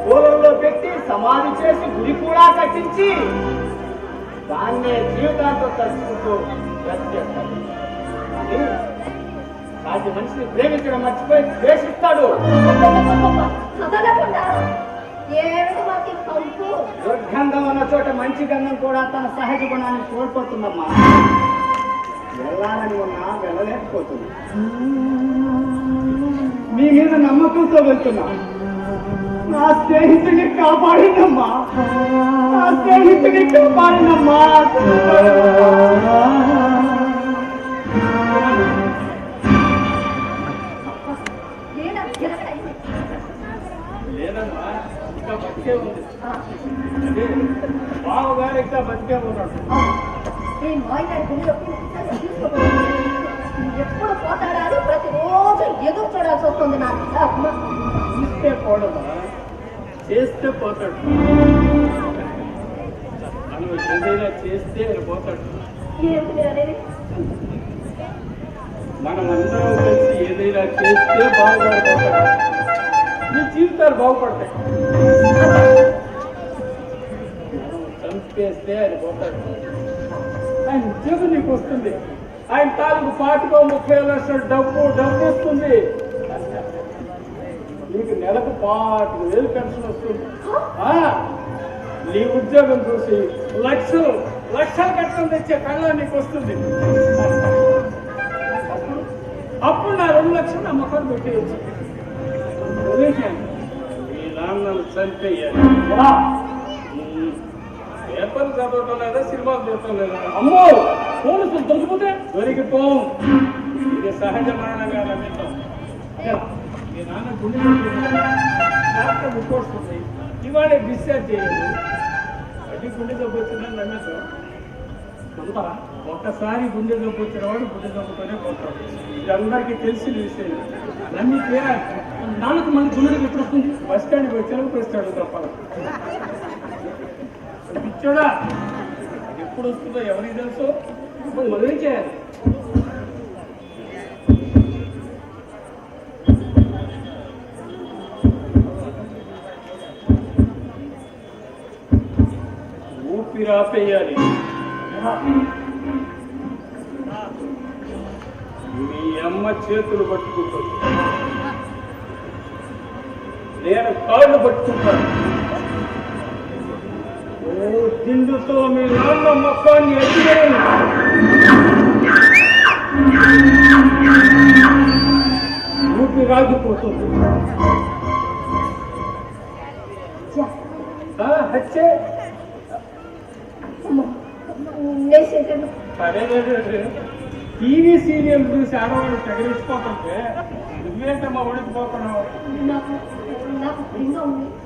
గోళంలో పెట్టి సమాధి చేసి గుడి కూడా కట్టించి దాన్నే జీవితాంతో తలుచుకుంటూ బ్రతికేస్తాడు. కానీ వాటి మనిషిని ప్రేమించడం మర్చిపోయి ద్వేషిస్తాడు. కదలకుండా ఏమిటి మాకు ఈ పంపు? దుర్గంధం ఉన్న చోట మంచి గంధం కూడా తన సహజ గుణాన్ని కోల్పోతుందమ్మా. వెళ్ళాలని ఉన్నా వెళ్ళలేకపోతుంది. మీ మీద నమ్మకంతో వెళ్తున్నా. నా స్నేహితుడిని కాపాడినమ్మా, నా స్నేహితుడిని కాపాడినమ్మా. వీణ గిరకడైంది. లేదమ్మా, ఇంకా బతికే ఉంది. ఆ, అదే బావగారు ఇంకా బతికే ఉన్నాడు. ఈ మాయగారి గుడిలోకి తీసుకోకూడదు. ఎప్పుడు పోతాడా అని ప్రతిరోజు ఎదురు చూడాల్సి వస్తుంది నాకు. అమ్మ, చూస్తే పోడమా, చేస్తే పోతాడు. మనం ఏదైనా చేస్తే ఆయన పోతాడు. ఏమిటి మీరు అనేది? మనం అందరం కలిసి ఏదైనా చేస్తే బాగుపడి పోతాడు. మీ జీవితాలు బాగుపడతాయి. మనం చంపేస్తే ఆయన పోతాడు. ఆయన ఉద్యోగం నీకు వస్తుంది. ఆయన తాలూకు 30 లక్షల డబ్బు వస్తుంది. నీకు నెలకు 5,000 పెన్షన్ వస్తుంది. నీ ఉద్యోగం చూసి లక్షలు కట్టడం తెచ్చే కళ నీకు వస్తుంది. అప్పుడు నా 2 లక్షలు నా మొక్కలు పెట్టేయచ్చు. ఈ నాన్నలు చంపేయాలి. పేపర్లు చదవటం లేదా, సినిమాలు చూడటం లేదా? అమ్మో, పోలీసులు దొరికిపోతే దొరికిపోం. ఇది సహజ మరణంగా నమ్మిస్తాం. మీ నాన్న గుండె డాక్టర్ రిపోర్ట్స్ ఉన్నాయి, ఇవాళ డిశ్చార్జ్ చేయాలి. అది గుండె జబ్బు వచ్చిందని నమ్మేస్తాం. నమ్ముతారా? ఒక్కసారి గుండె జబ్బు వచ్చిన వాడు గుండె జబ్బుతోనే పోతాడు. ఇది అందరికీ తెలిసిన విషయం. నమ్మి తీరాలి. నాన్నకు మన గుండె ఎప్పుడు వస్తుంది? బస్ స్టాండ్కి వచ్చేందుకు వస్తాడు తప్ప. పిచ్చోడా, ఎప్పుడు వస్తుందో ఎవరికి తెలుసు? ఇప్పుడు మొదలు చేయాలి. ఊపిరాపేయాలి. మీ అమ్మ చేతులు పట్టుకుంటుంది, నేను కాళ్ళు పట్టుకుంటాను. దిండుతో మీ నాన్న మొక్కాన్ని ఎత్తివేయండి. ఊపి రాగిపోతుంది. హచ్చే టీవీ సీరియల్ చూసి ఆడవాళ్ళు తగిలించిపోతుంటే నువ్వేంటమ్మా ఉడికిపోతున్నావు?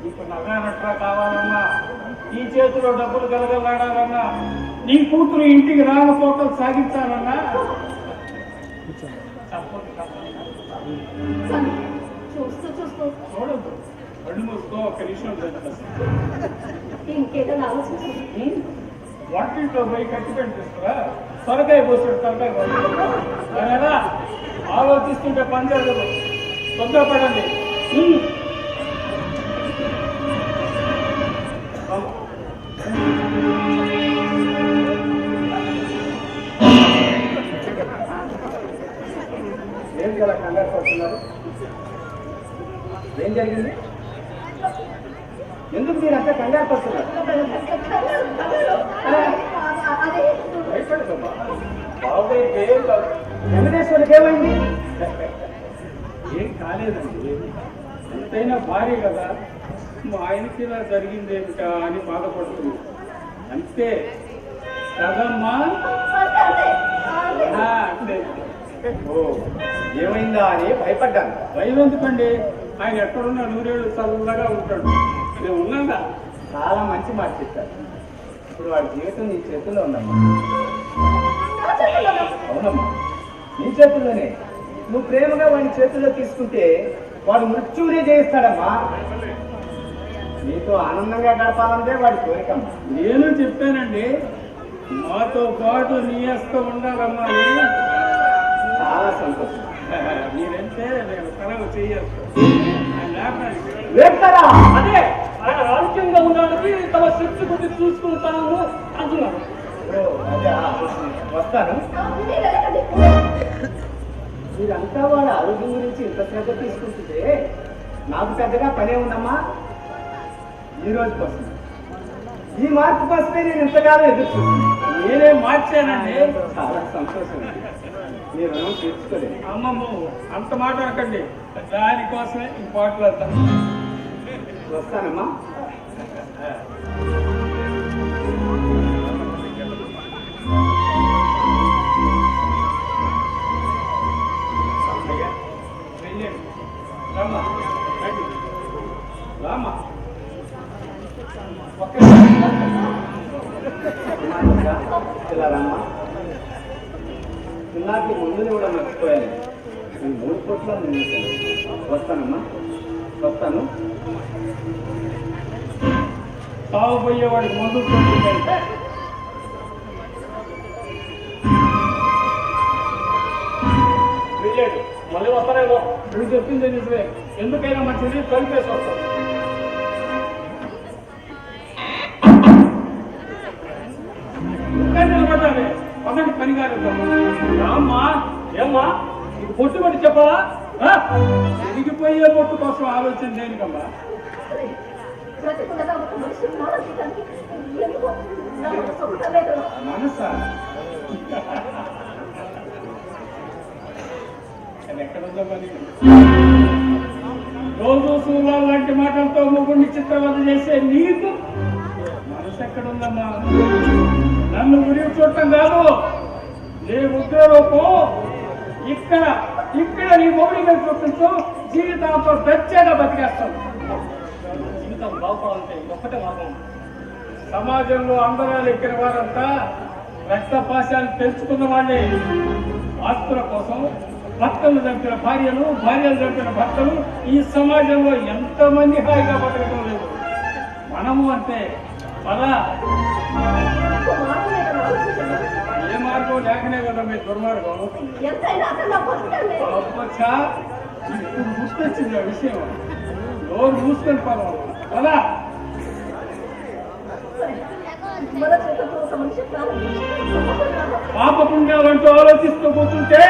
నీకు నగనట్రా కావాలన్నా, ఈ చేతిలో డబ్బులు కలగలాడాలన్నా, నీ కూతురు ఇంటికి రాకపోకలు సాగించాలన్నా చూడద్దు. కళ్ళు మూసుకో, ఒక్క నిమిషం. ఇంకేదైనా ఆలోచించండి. వంటింట్లో పోయి కట్టి పెట్టిస్తారా? త్వరకాయ పోసాడు, త్వరకాయ పోసాడు. ఆలోచిస్తుంటే పని జరగదు. తొందరపడండి. ఏం కదా కంగారు పడుతున్నారు? ఏం జరిగింది? ఎందుకు మీరు అంతా కంగారు పడుతున్నారు? భయపడదమ్మా, బాబుకి ఏం కాదు. వెంకటేశ్వరికి ఏమైంది? ఏం కాలేదండి. ఎంతైనా భార్య కదా, మా ఆయనకి ఇలా జరిగింది ఏమిటా అని బాధపడుతుంది అంతే కదమ్మా. అంతే. ఏమైందా అని భయపడ్డాను. భయం ఎందుకండి? ఆయన ఎక్కడున్నా 100 ఏళ్ళు చల్లగా ఉంటాడు. నేను ఉన్నాగా. చాలా మంచి మాట చెప్పారు. ఇప్పుడు వాడి జీవితం నీ చేతుల్లో ఉందమ్మా. అవునమ్మా, నీ చేతుల్లోనే. నువ్వు ప్రేమగా వాడి చేతుల్లో తీసుకుంటే వాడు మృత్యువునే జయిస్తాడమ్మా. నీతో ఆనందంగా గడపాలంటే వాడి కోరికమ్మా. నేను చెప్పానండి, మాతో పాటు నీ అస్త ఉండాలమ్మా. చాలా సంతోషం. మీరంటే నేను సెలవు చేయొచ్చు. వేస్తారా? అదే ఆయన ఆరోగ్యంగా ఉండడానికి తమ శక్తి కొద్ది చూసుకుంటాను అంటున్నాను. వస్తాను. మీరంతా వాడి ఆరోగ్యం గురించి ఇంత శ్రద్ధ తీసుకుంటుంటే నాకు పెద్దగా పనే ఉందమ్మా. ఈ రోజు కోసం, ఈ మార్పు కోసమే నేను ఎంతగానో ఎదురు చూస్తున్నాను. నేనే మార్చానండి. చాలా సంతోషం. మీ రుణం తీర్చుకోలేదు. అమ్మమ్మ, అంత మాట అనకండి. దానికోసమే ఈ పాటలు అంతా. వస్తానమ్మా. రామ్మా ఇలా రామ్మా. నాకు ముందుని కూడా మర్చిపోయాను. నేను 3 కోట్ల వస్తానమ్మా, వస్తాను. తాగుపోయేవాడికి ముందు కొట్టుకుంటే వెళ్ళాడు, మళ్ళీ వస్తానేమో. నువ్వు చెప్పింది నిజమే. ఎందుకైనా మంచిది కలిపేసి వస్తాం. ఇంకా నిలబడ్డానే పదండి పని కాదు. రామ్మా, ఏమ్మా నీకు పొట్టు పట్టి చెప్పాలా? ఎదిగిపోయే పొట్టు కోసం ఆలోచన దేనికమ్మా? బ్రతికున్నదా ఒక మనిషి మానసికానికి ఎందుకో నాకు సుఖం లేదు. మనసా అది ఎక్కడుందో మరి. రోజు సూర్యుల లాంటి మాటలతో ముగ్గురిని చిత్రవద చేసే నీకు మనసు ఎక్కడుందమ్మా? నన్ను గురించి చూడటం కాదు, నీ ఉద్యోగం ఇక్కడ ఇక్కడ నీ మొగుడి మీద చూపించు. జీవితంతో ప్రత్యేక బతికేస్తాం. జీవితం బాగుపడాలంటే ఒక్కటే మార్గం. సమాజంలో అందరాలు ఎక్కిన వారంతా రక్తపాశాలు పెంచుకున్న వాళ్ళే. ఆస్తుల కోసం భర్తలు చంపిన భార్యలు, భార్యలు చంపిన భర్తలు ఈ సమాజంలో ఎంతమంది హాయిగా బతకడం లేదు. మనము అంటే పదా ఏ మార్గం లేకనే కదా మీ దుర్మార్గం. ఎంతైనా అతను నా బతుకండి. అబ్బచ్చా, ఇప్పుడు గుర్తొచ్చింది ఆ విషయం. నోరు మూసుకొని పదం కదా. మొదటి ఒక మనిషి ప్రాణం పాప పుణ్యాలంటూ ఆలోచిస్తూ కూర్చుంటే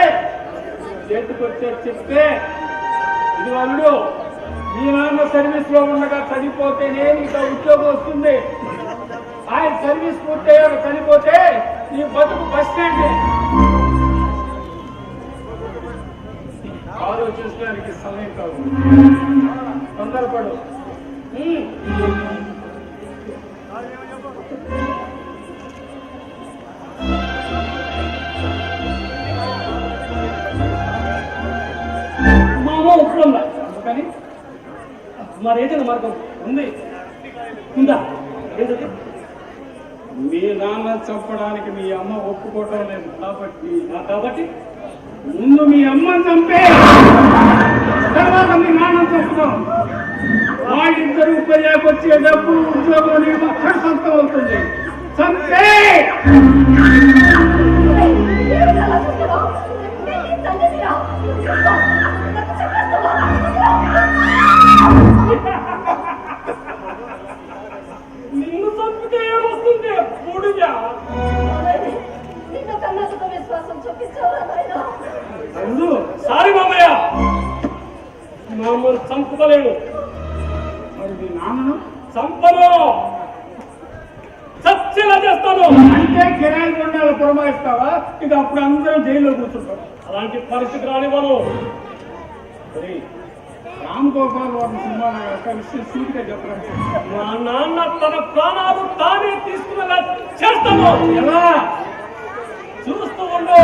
చేతికొచ్చే చెప్తే ఇది వాళ్ళు మీ నాన్న సర్వీస్ లో ఉండగా చనిపోతేనే నీకు ఉద్యోగం వస్తుంది. ఆయన సర్వీస్ పూర్తయ్యాక చనిపోతే నీ బతుకు బస్ స్టాండ్. ఆలోచించడానికి సమయం కాదు, తొందరపడు. మామూలు ఒప్పుకుందా? అందుకని మరి ఏదైనా మార్గం ఉంది ఉందా? ఏంటది? మీ నాన్న చంపడానికి మీ అమ్మ ఒప్పుకోవటం లేదు కాబట్టి ముందు మీ అమ్మని చంపే, తర్వాత మీ నాన్న చంపుతాం. వాళ్ళిద్దరూ పెళ్ళాకొచ్చే డబ్బు ఉద్యోగం నీకు అక్కడ సొంతం అవుతుంది. చంపే. నిన్ను చంపితే ఏమొస్తుంది? పొడిగా నిన్న కన్నసుక విశ్వాసం చూపించావా నాయనా? సారీ మామయ్య, మామూలు చంపుకోలేడు. మరి మీ నాన్నను చంపను, చచ్చేలా చేస్తాను. అంటే కిరాయి కొండాలు పురమాయిస్తావా? ఇక అప్పుడు అందరం జైల్లో కూర్చుంటాం. అలాంటి పరిస్థితి రానివ్వను. రామ్ గోపాల్ వారి సినిమా విషయం సూటిగా చెప్పండి. మా నాన్న తన ప్రాణాలు తానే తీసుకునేలా చేస్తాను. ఎలా? చూస్తూ ఉండు.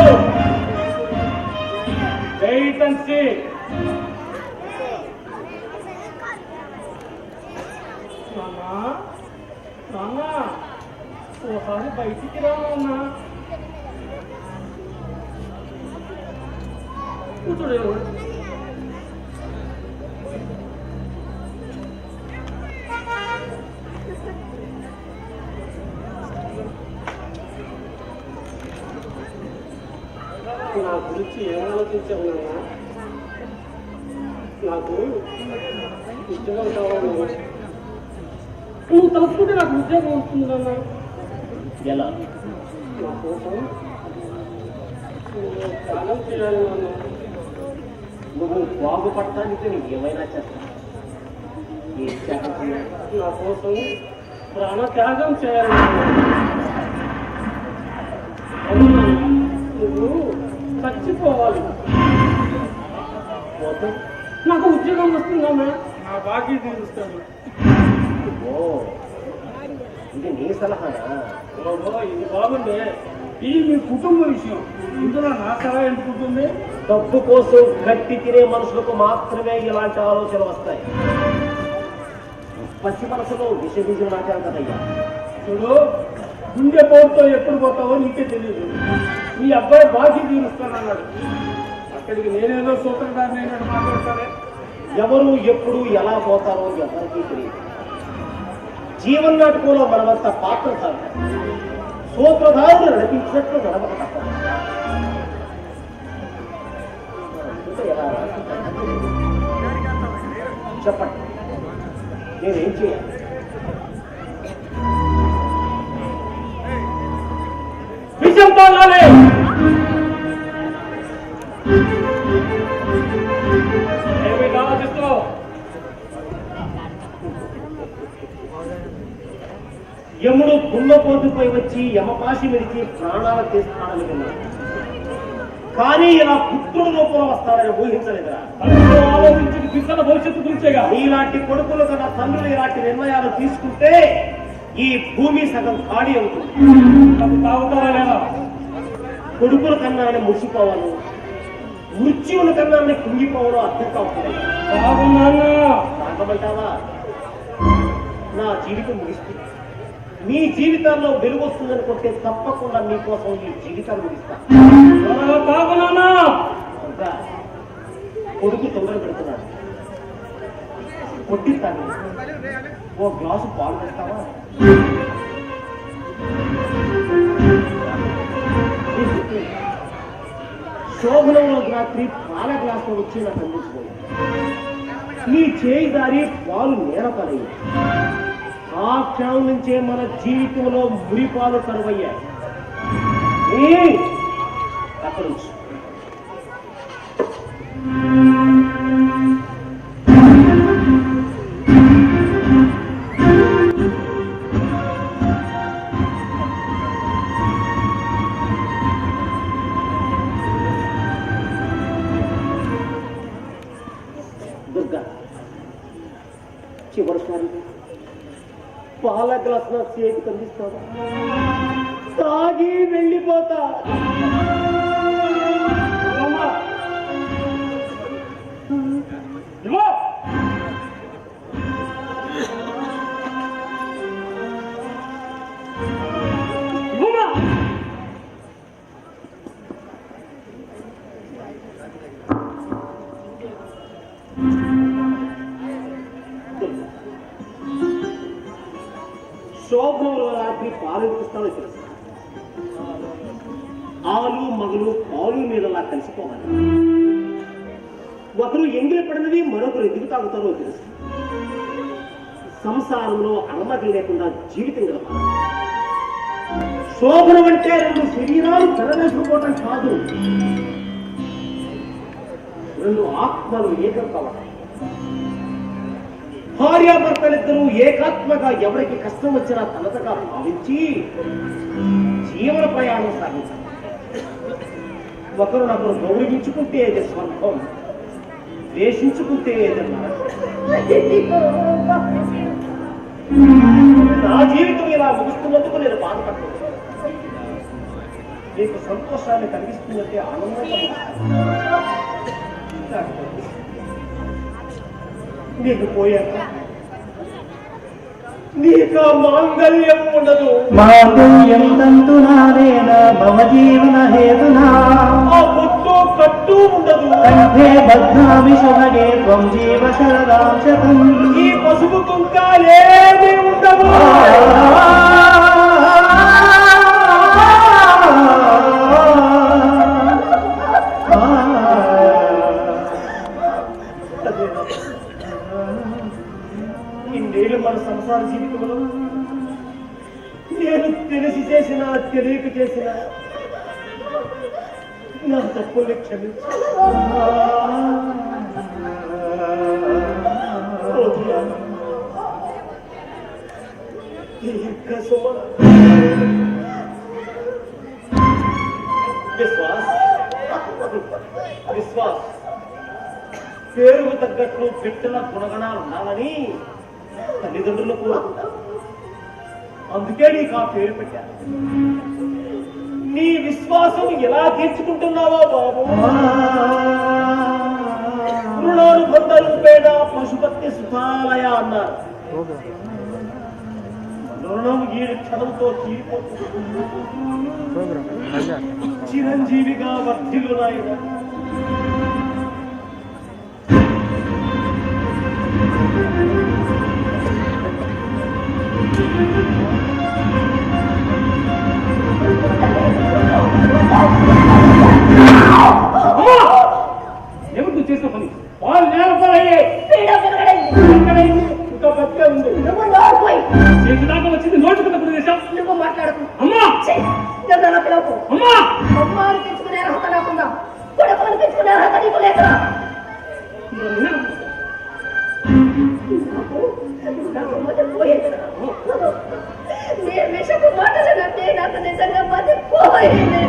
Wait and see. నాన్న ఓసారి బయటికి రా నాన్న. కూర్చోడు. నా గురించి ఏం ఆలోచించావు నాన్న? నాకు ఉద్యోగం కావాలి. నువ్వు తలుచుకుంటే నాకు ఉద్యోగం వస్తుంది నాన్న. ఎలా? నా కోసం నువ్వు త్యాగం చేయాలి నాన్న. నువ్వు బాగుపడటానికి నువ్వు ఏమైనా చేస్తావు. నా కోసం ప్రాణ త్యాగం చేయాలి నాన్న. నువ్వు చచ్చిపోవాలి. నాకు ఉద్యోగం వస్తుందమ్మా. నా బాకీ తీరుస్తాను. ఓ, ఇది నీ సలహానా? ఇది బాగుంది. ఇది మీ కుటుంబ విషయం. ఇందులో నా సలహా ఎందుకుంటుంది? డబ్బు కోసం గట్టి తినే మనుషులకు మాత్రమే ఇలాంటి ఆలోచనలు వస్తాయి. పచ్చి మనసులో విషబీజం నాటారు కదయ్యా. చూడు, గుండె పోటుతో ఎప్పుడు పోతావో నీకే తెలియదు. మీ అబ్బాయి బాకీ తీరుస్తానన్నాడు. అక్కడికి నేనేదో సూత్రధారిని అయినట్టు మాట్లాడతానే. ఎవరు ఎప్పుడు ఎలా పోతారో ఎవరికీ తెలియదు. జీవనాటకంలో మనమంతా పాత్రధారు. సూత్రధారులు నడిపించినట్లు నడవక తప్పదు. ఎలా చెప్పండి, నేనేం చేయాలి? విషంతో ఏమి ఆలోచిస్తున్నావు? యముడు దున్నపోతుపై వచ్చి యమపాశి విడిచి ప్రాణాలు తీస్తాడని విన్నాడు. కానీ ఇలా పుత్రుడు రూపంలో వస్తాడని ఊహించలేదురా. ఆలోచించి పిల్లల భవిష్యత్తు గురించేగా. ఇలాంటి కొడుకులు కన్నా తండ్రులు ఇలాంటి నిర్ణయాలు తీసుకుంటే ఈ భూమి సగం ఖాళీ అవుతుంది. తాగుతారా లేదా? కొడుకుల కన్నానే మురిసిపోవాలి, మృత్యువుల కన్నానే కుంగిపోవడం అర్థం కావుతుంది. తాగమంటావా? నా జీవితం ముగిస్తుంది. మీ జీవితాల్లో వెలుగు వస్తుందనుకుంటే తప్పకుండా మీకోసం ఈ జీవితాన్ని ముగిస్తా. కొడుకు తొందర పెడుతున్నాడు, కొట్టిస్తాను. ఓ గ్లాసు పాలు పెడతావా? శోభనంలో రాత్రి పాల గ్లాసు వచ్చి నాకు అందించుకోండి. నీ చేయి దారి పాలు నేలపడయి. ఆ క్షణం నుంచే మన జీవితంలో మురిపాలు కరువయ్యాయి. అక్కడ నుంచి దుర్గా, చివరిసారి పాల గ్లాస్ నా చేతికి అందిస్తావా? తాగి వెళ్ళిపోతా. శోభనంలో రాత్రి పాలు ఇస్తానో తెలుసు. ఆలు మగలు పాలు నీళ్ళలా కలిసిపోవాలి. ఒకరు ఎంగిలి పడినది, మరొకరు ఎందుకు తాగుతారో తెలుసు. సంసారంలో అలమతి లేకుండా జీవితం గడపాలి. శోభనం అంటే రెండు శరీరాలు తెరవేసుకోవటం కాదు, రెండు ఆత్మలు ఏకం కావాలి. భార్యాభర్తలిద్దరూ ఏకాత్మగా ఎవరికి కష్టం వచ్చినా తలతగా భావించి జీవన ప్రయాణం సాగించాలి. ఒకరినొకరు గౌరవించుకుంటే ఏది స్వర్గం, ద్వేషించుకుంటే ఏదన్నా. నా జీవితం ఇలా ముగుస్తున్నందుకు నేను బాధపడుతున్నాను. నీకు సంతోషాన్ని కలిగిస్తున్నట్టే ఆనందంగా నీకు పోయాక నీకు మాంగళ్యం ఉండదు. మాంగళ్యం తంతునానేన మమ జీవన హేతునా ఆ బొట్టు కట్టు ఉండదు. కంఠే బధ్నామి శుభగే త్వం జీవ శరదాం శతం. ఈ పసుపు కుంకాలేమీ ఉండవు. ఇన్నేళ్ళు మన సంసార జీవితంలో నేను తెలిసి చేసిన తెలియక చేసిన నా తప్పుల్ని క్షమించు. విశ్వాస్ పేరుకు తగ్గట్లు బిడ్డల గుణగణాలు ఉండాలని తల్లిదండ్రులు కోరుకుంటారు. అందుకే నీకు ఆ పేరు పెట్టారు. నీ విశ్వాసం ఎలా తీర్చుకుంటున్నావో బాబు. రుణానుబంధ రూపేణ పశుపతి సుఖాలయ అన్నారు. మనోరణం ఈ క్షణంతో తీరిపోతుంది. చిరంజీవిగా వర్ధిల్లు నాయన. ఎవరు చేసిన పని వాళ్ళు నేలపాలయ్యే ఇంకా బతికే ఉంది. చేతిదాకా వచ్చింది నోటుకున్న ప్రదేశం. నువ్వు మాట్లాడకు. అమ్మా అమ్మా అమ్మ అనిపించుకునే అర్హత నాకుందా? కొడుకు అనిపించుకునే అర్హత నీకు లేదా? నాకు మతిపోయేది. నేను విషపు మాటలంటే నాకు నిజంగా మతిపోయేది.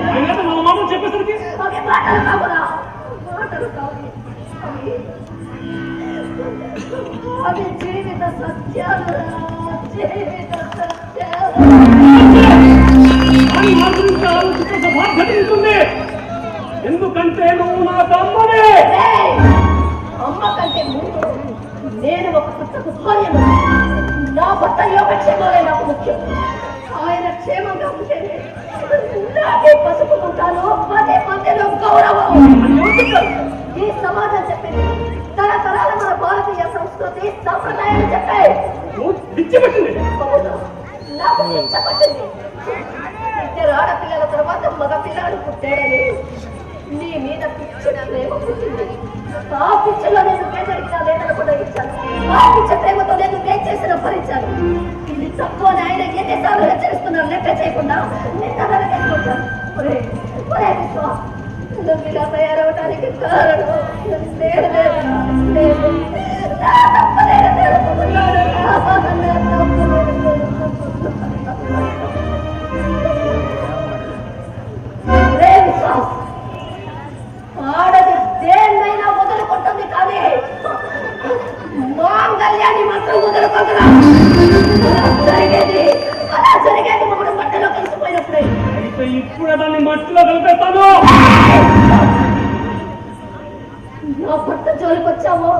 మన మాట చెప్పేసరికి అవి మాటలు కావురా, మాటలు కావు. అవి జీవిత సత్యాలు, జీవిత సత్యాలు. ఆలోచించే బాధ్యత ఉంటుంది. ఎందుకంటే నువ్వు నా తమ్ముడే. అమ్మ కంటే ముందు నేను ఒక పుస్తకు భార్యను. నా భర్త యోగక్షేమాలే నాకు ముఖ్యం. ఆయన క్షేమంగా ఉంటేనే నాకే పసుపుకుంటాను. పదే పదేలో గౌరవం. ఈ సమాజం చెప్పింది. తరతరాల మన భారతీయ సంస్కృతి సంప్రదాయాలు చెప్పాయి. పిచ్చిపెట్టింది. నాకు పిచ్చపట్టింది. ఇద్దరు ఆడపిల్లల తర్వాత మగ పిల్లాడు పుట్టాడని నీ మీద పిచ్చిన ప్రేమ పుట్టింది. ఆ పిచ్చిలో నేను పేదరికినా లేదనకుండా ఇచ్చాను. ఆ పిచ్చ ప్రేమతో నేను పే చేసిన భరించాను. ఇది తక్కువ ఆయన ఎన్నిసార్లు హెచ్చరిస్తున్నారు లెక్క చేయకుండా నిన్న నరకేసుకుంటాను. నువ్వు ఇలా తయారవడానికి కారణం నేను లేదు. నా తప్పలేదు తెలుసుకున్నాను. ఆడది దేన్నైనా వదులుకుంటుంది కానీ మాంగళ్యాన్ని మాత్రం వదులుకోగలరా? అలా జరిగేది మొగుడు మట్టిలో కలిసిపోయినప్పుడే. అయితే ఇప్పుడే దాన్ని మట్టిలో కలిపేస్తాను. నా భర్త జోలికి వచ్చావో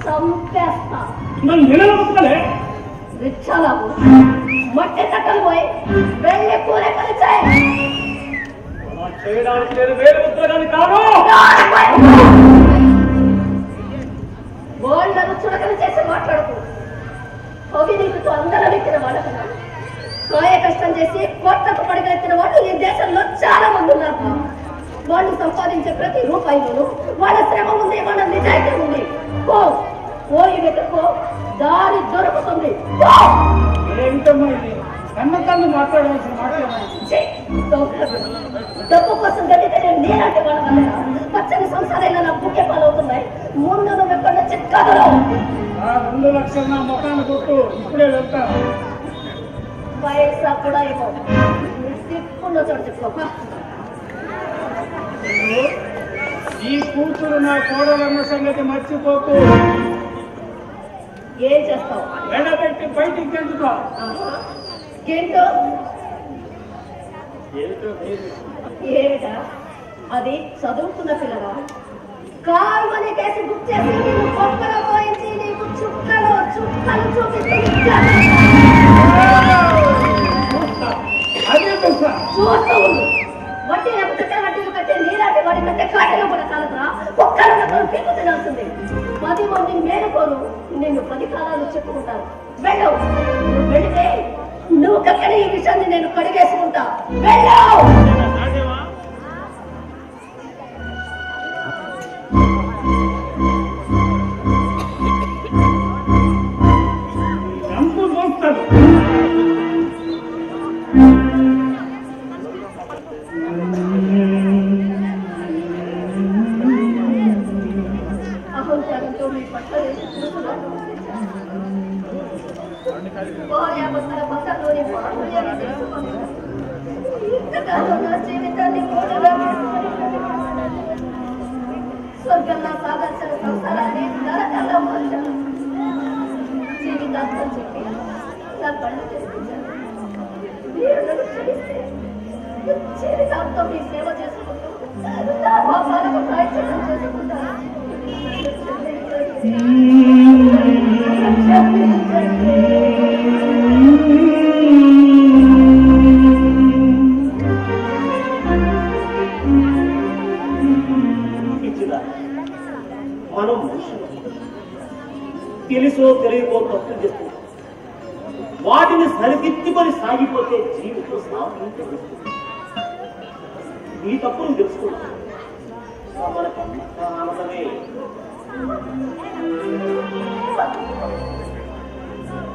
చంపేస్తా. నన్ను నిలబడుతుందే రిక్షాలో మట్టి తక్కలు పోయి వెళ్ళి కూర కలిచాయి. చేయడానికి నేను వేరే ఉద్యోగాన్ని కాదు. వాళ్ళను చుడకలు చేసి మాట్లాడుతూ అవినీతితో అందరం ఎక్కిన వాళ్ళకు కాయ కష్టం చేసి కోట్లకు పడగెత్తిన వాళ్ళు ఈ దేశంలో చాలా మంది ఉన్నారు. వాళ్ళు సంపాదించే ప్రతి రూపాయిలోనూ వాళ్ళ శ్రమ ఉంది, వాళ్ళ నిజాయితీ ఉంది. పోయి వెతుక్కో, దారి దొరుకుతుంది. ఏమిటమ్మా ఇది? కన్న మాట్లాడవలసిన మాట. డబ్బు కోసం గడితే నేనంటే వాళ్ళ వల్ల పచ్చని సంసారాలు నా బుక్కే పాలవుతున్నాయి. ముందు నువ్వు ఎక్కడ నుంచి కదలు. 2 లక్షలు నా మొత్తాన్ని కొట్టు, ఇప్పుడే వెళ్తా. పైసా కూడా ఇవ్వ. తిప్పున్న చోటు చెప్పుకో. ఈ కూతురు నా కోడలన్న సంగతి మర్చిపోకు. ఏం చేస్తావు? ఎండబెట్టి బయటికి గెంటుతా. ఏంటో ఏమిటా? అది చదువుకున్న పిల్లగా కాల్మని కేసి బుక్ చేసి నీకు పక్కన పోయించి నీకు చుక్కలు చుక్కలు చూపిస్తూ చూస్తూ ఉండు. వడ్డీ లేకపోతే వడ్డీలు కట్టే నీలాంటి వాడి కంటే కాటలో కూడా కాలదురా. ఒక్కరు పీకు తినాల్సింది. 10 మంది మేలుకోను నిన్ను 10 కాలాలు చెప్పుకుంటారు. వెళ్ళవు. వెళితే నువ్వు కక్కడే ఈ విషయాన్ని నేను కడిగేసుకుంటా. వెళ్ళవు. అహంకారంతో మీ పట్ల భార్యాభర్తల బంధంలోని బాహుళ్యాన్ని తెలుసుకొని ఇంతకాలం నా జీవితాన్ని మూడుగా స్వర్గంలో సాగాల్సిన సంసారాన్ని నరకంలో మార్చాను. జీవితాంతం చెప్పి నా పనులు చేయించాను. మీరు నన్ను క్షమిస్తే జీవితాంతం మీ సేవ చేసుకుంటూ నా పాపాలకు ప్రాయశ్చిత్తం చేసుకుంటాను. పిచ్చిదా, మనం మనుషులు తెలుసో తెలియకో తప్పు చేస్తున్నాం. వాటిని సరిదిద్దుకొని సాగిపోతే జీవితం సాగుతుంది. నీ తప్పును తెలుసుకున్నా మనకమే.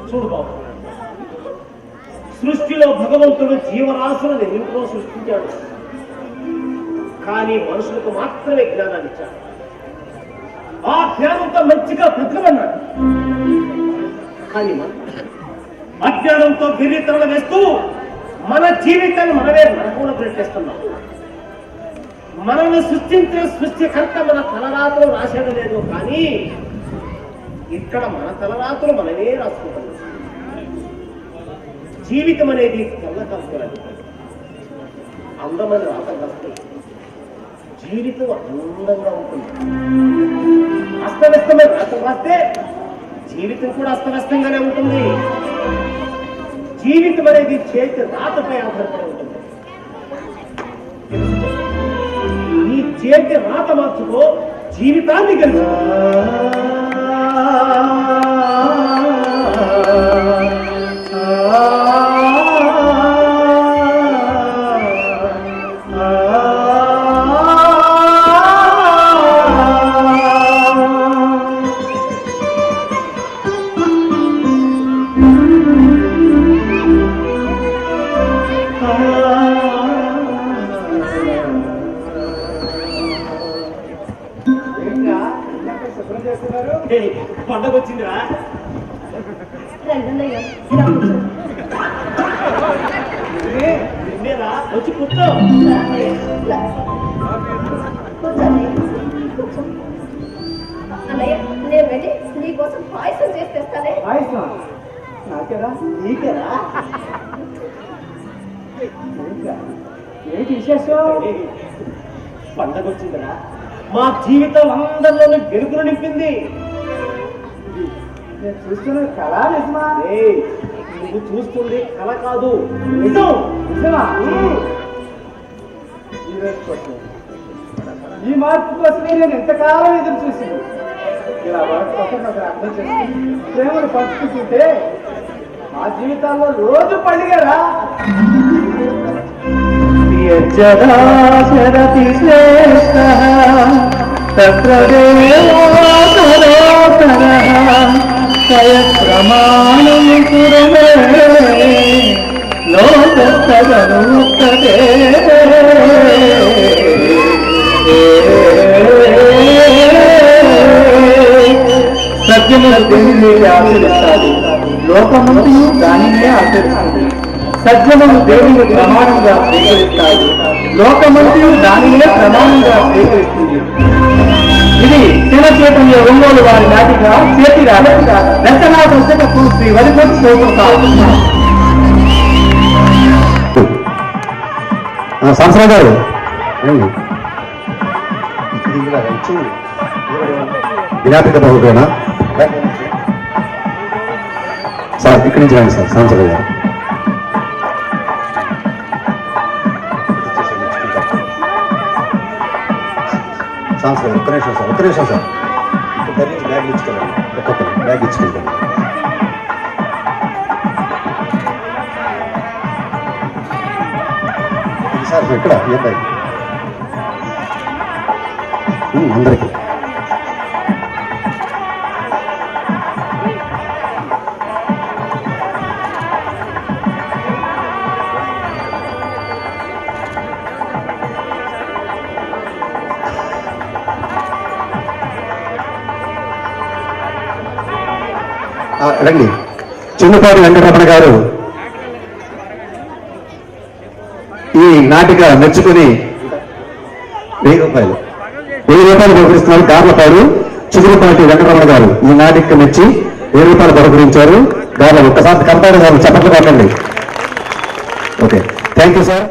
చూడు బాబు, సృష్టిలో భగవంతుడు జీవరాశులను ఎన్నింటిలో సృష్టించాడు, కానీ మనుషులకు మాత్రమే జ్ఞానాన్ని ఇచ్చాడు. ఆ జ్ఞానంతో మంచిగా బ్రతకమన్నాడు. కానీ మనం అజ్ఞానంతో గిరితరలు వేస్తూ మన జీవితాన్ని మనమే నరకంలో పెట్టేస్తున్నాం. మనల్ని సృష్టించిన సృష్టికర్త మన తలరాత్రులు రాసేది లేదు, కానీ ఇక్కడ మన తలరాత్రులు మనమే రాసుకుంటున్నాం. జీవితం అనేది తెల్ల కలుపుకోలేదు, అందమైన రాత కలుపుతుంది. జీవితం అందంగా ఉంటుంది. అస్తవ్యస్తమైన రాత రాస్తే జీవితం కూడా అస్తవ్యస్తంగానే ఉంటుంది. జీవితం అనేది చేతి రాతపై ఆధారపడి ఉంటుంది. నీ చేతి రాత మార్చుకో, జీవితాన్ని గెలుచుకో. పండగ వచ్చిందిరా. నిన్నేరా వచ్చి కూర్చో. అన్నయ్య, నేను వెళ్ళి నీకోసం పాయసం చేసి తెస్తానే. పాయసం నాకేరా? నీకేరా? ఏంటి విశేషం? పండగ వచ్చిందిరా. మా జీవితం అందరిలోనూ వెలుగులు నింపింది. నేను చూస్తున్న కళ నిజమా? నువ్వు చూస్తుంది కళ కాదు, నిజం. నిజమా? ఈరోజు కోసం, ఈ మార్పు కోసమే నేను ఎంతకాలం ఎదురు చూసింది. ఇలా వరకు ఒకరినొకరు అర్థం చేసి ప్రేమను పంచుకుంటుంటే మా జీవితాల్లో రోజు పండుగరా. యజ్జరాశరతి శ్రేష్ఠ తత్ర దేవోత్తరోత్తరః సయత్ప్రమాణం కురుమే లోకస్తదనుముక్తతే. సత్యముల దేనిని ఆచరిస్తాడు, లోకమంతయు దానినే ఆచరిస్తుంది. సత్యమును దేవుని ప్రమాణంగా స్వీకరిస్తాడు, లోకమంతయు దానినే ప్రమాణంగా స్వీకరిస్తుంది. ఇది శివ చైతన్య ఒంగోలు వారి నాటిక చేతిరా రచనా దర్శకత్వం శ్రీ వరిపతి శివప్రసాద్. సంవత్సరం గారు జ్ఞాపిక బహుదేనా సార్, ఇక్కడి నుంచి రండి సార్. సంవత్సరం గారు సంవత్సరం ఒక్క నిమిషం సార్, ఒక్క నిమిషం సార్. బ్యాగ్ ఇచ్చుకెళ్ళండి, ఒక్కొక్కరు బ్యాగ్ ఇచ్చుకెళ్ళండి. సార్ ఇక్కడ ఏ బ్యాగ్ అందరికీ రండి. చిన్నపాటి వెంకటరమణ గారు ఈ నాటిక మెచ్చుకుని 1000 రూపాయలు బహుకరిస్తున్నారు. గార్లపాడు చిగురుపాటి వెంకటరమణ గారు ఈ నాటిక మెచ్చి 1000 రూపాయలు బహుకరించారు. గార్ల ఒక్కసారి కంపేర్ గారు చప్పట్లు కొట్టండి. Okay, thank you sir.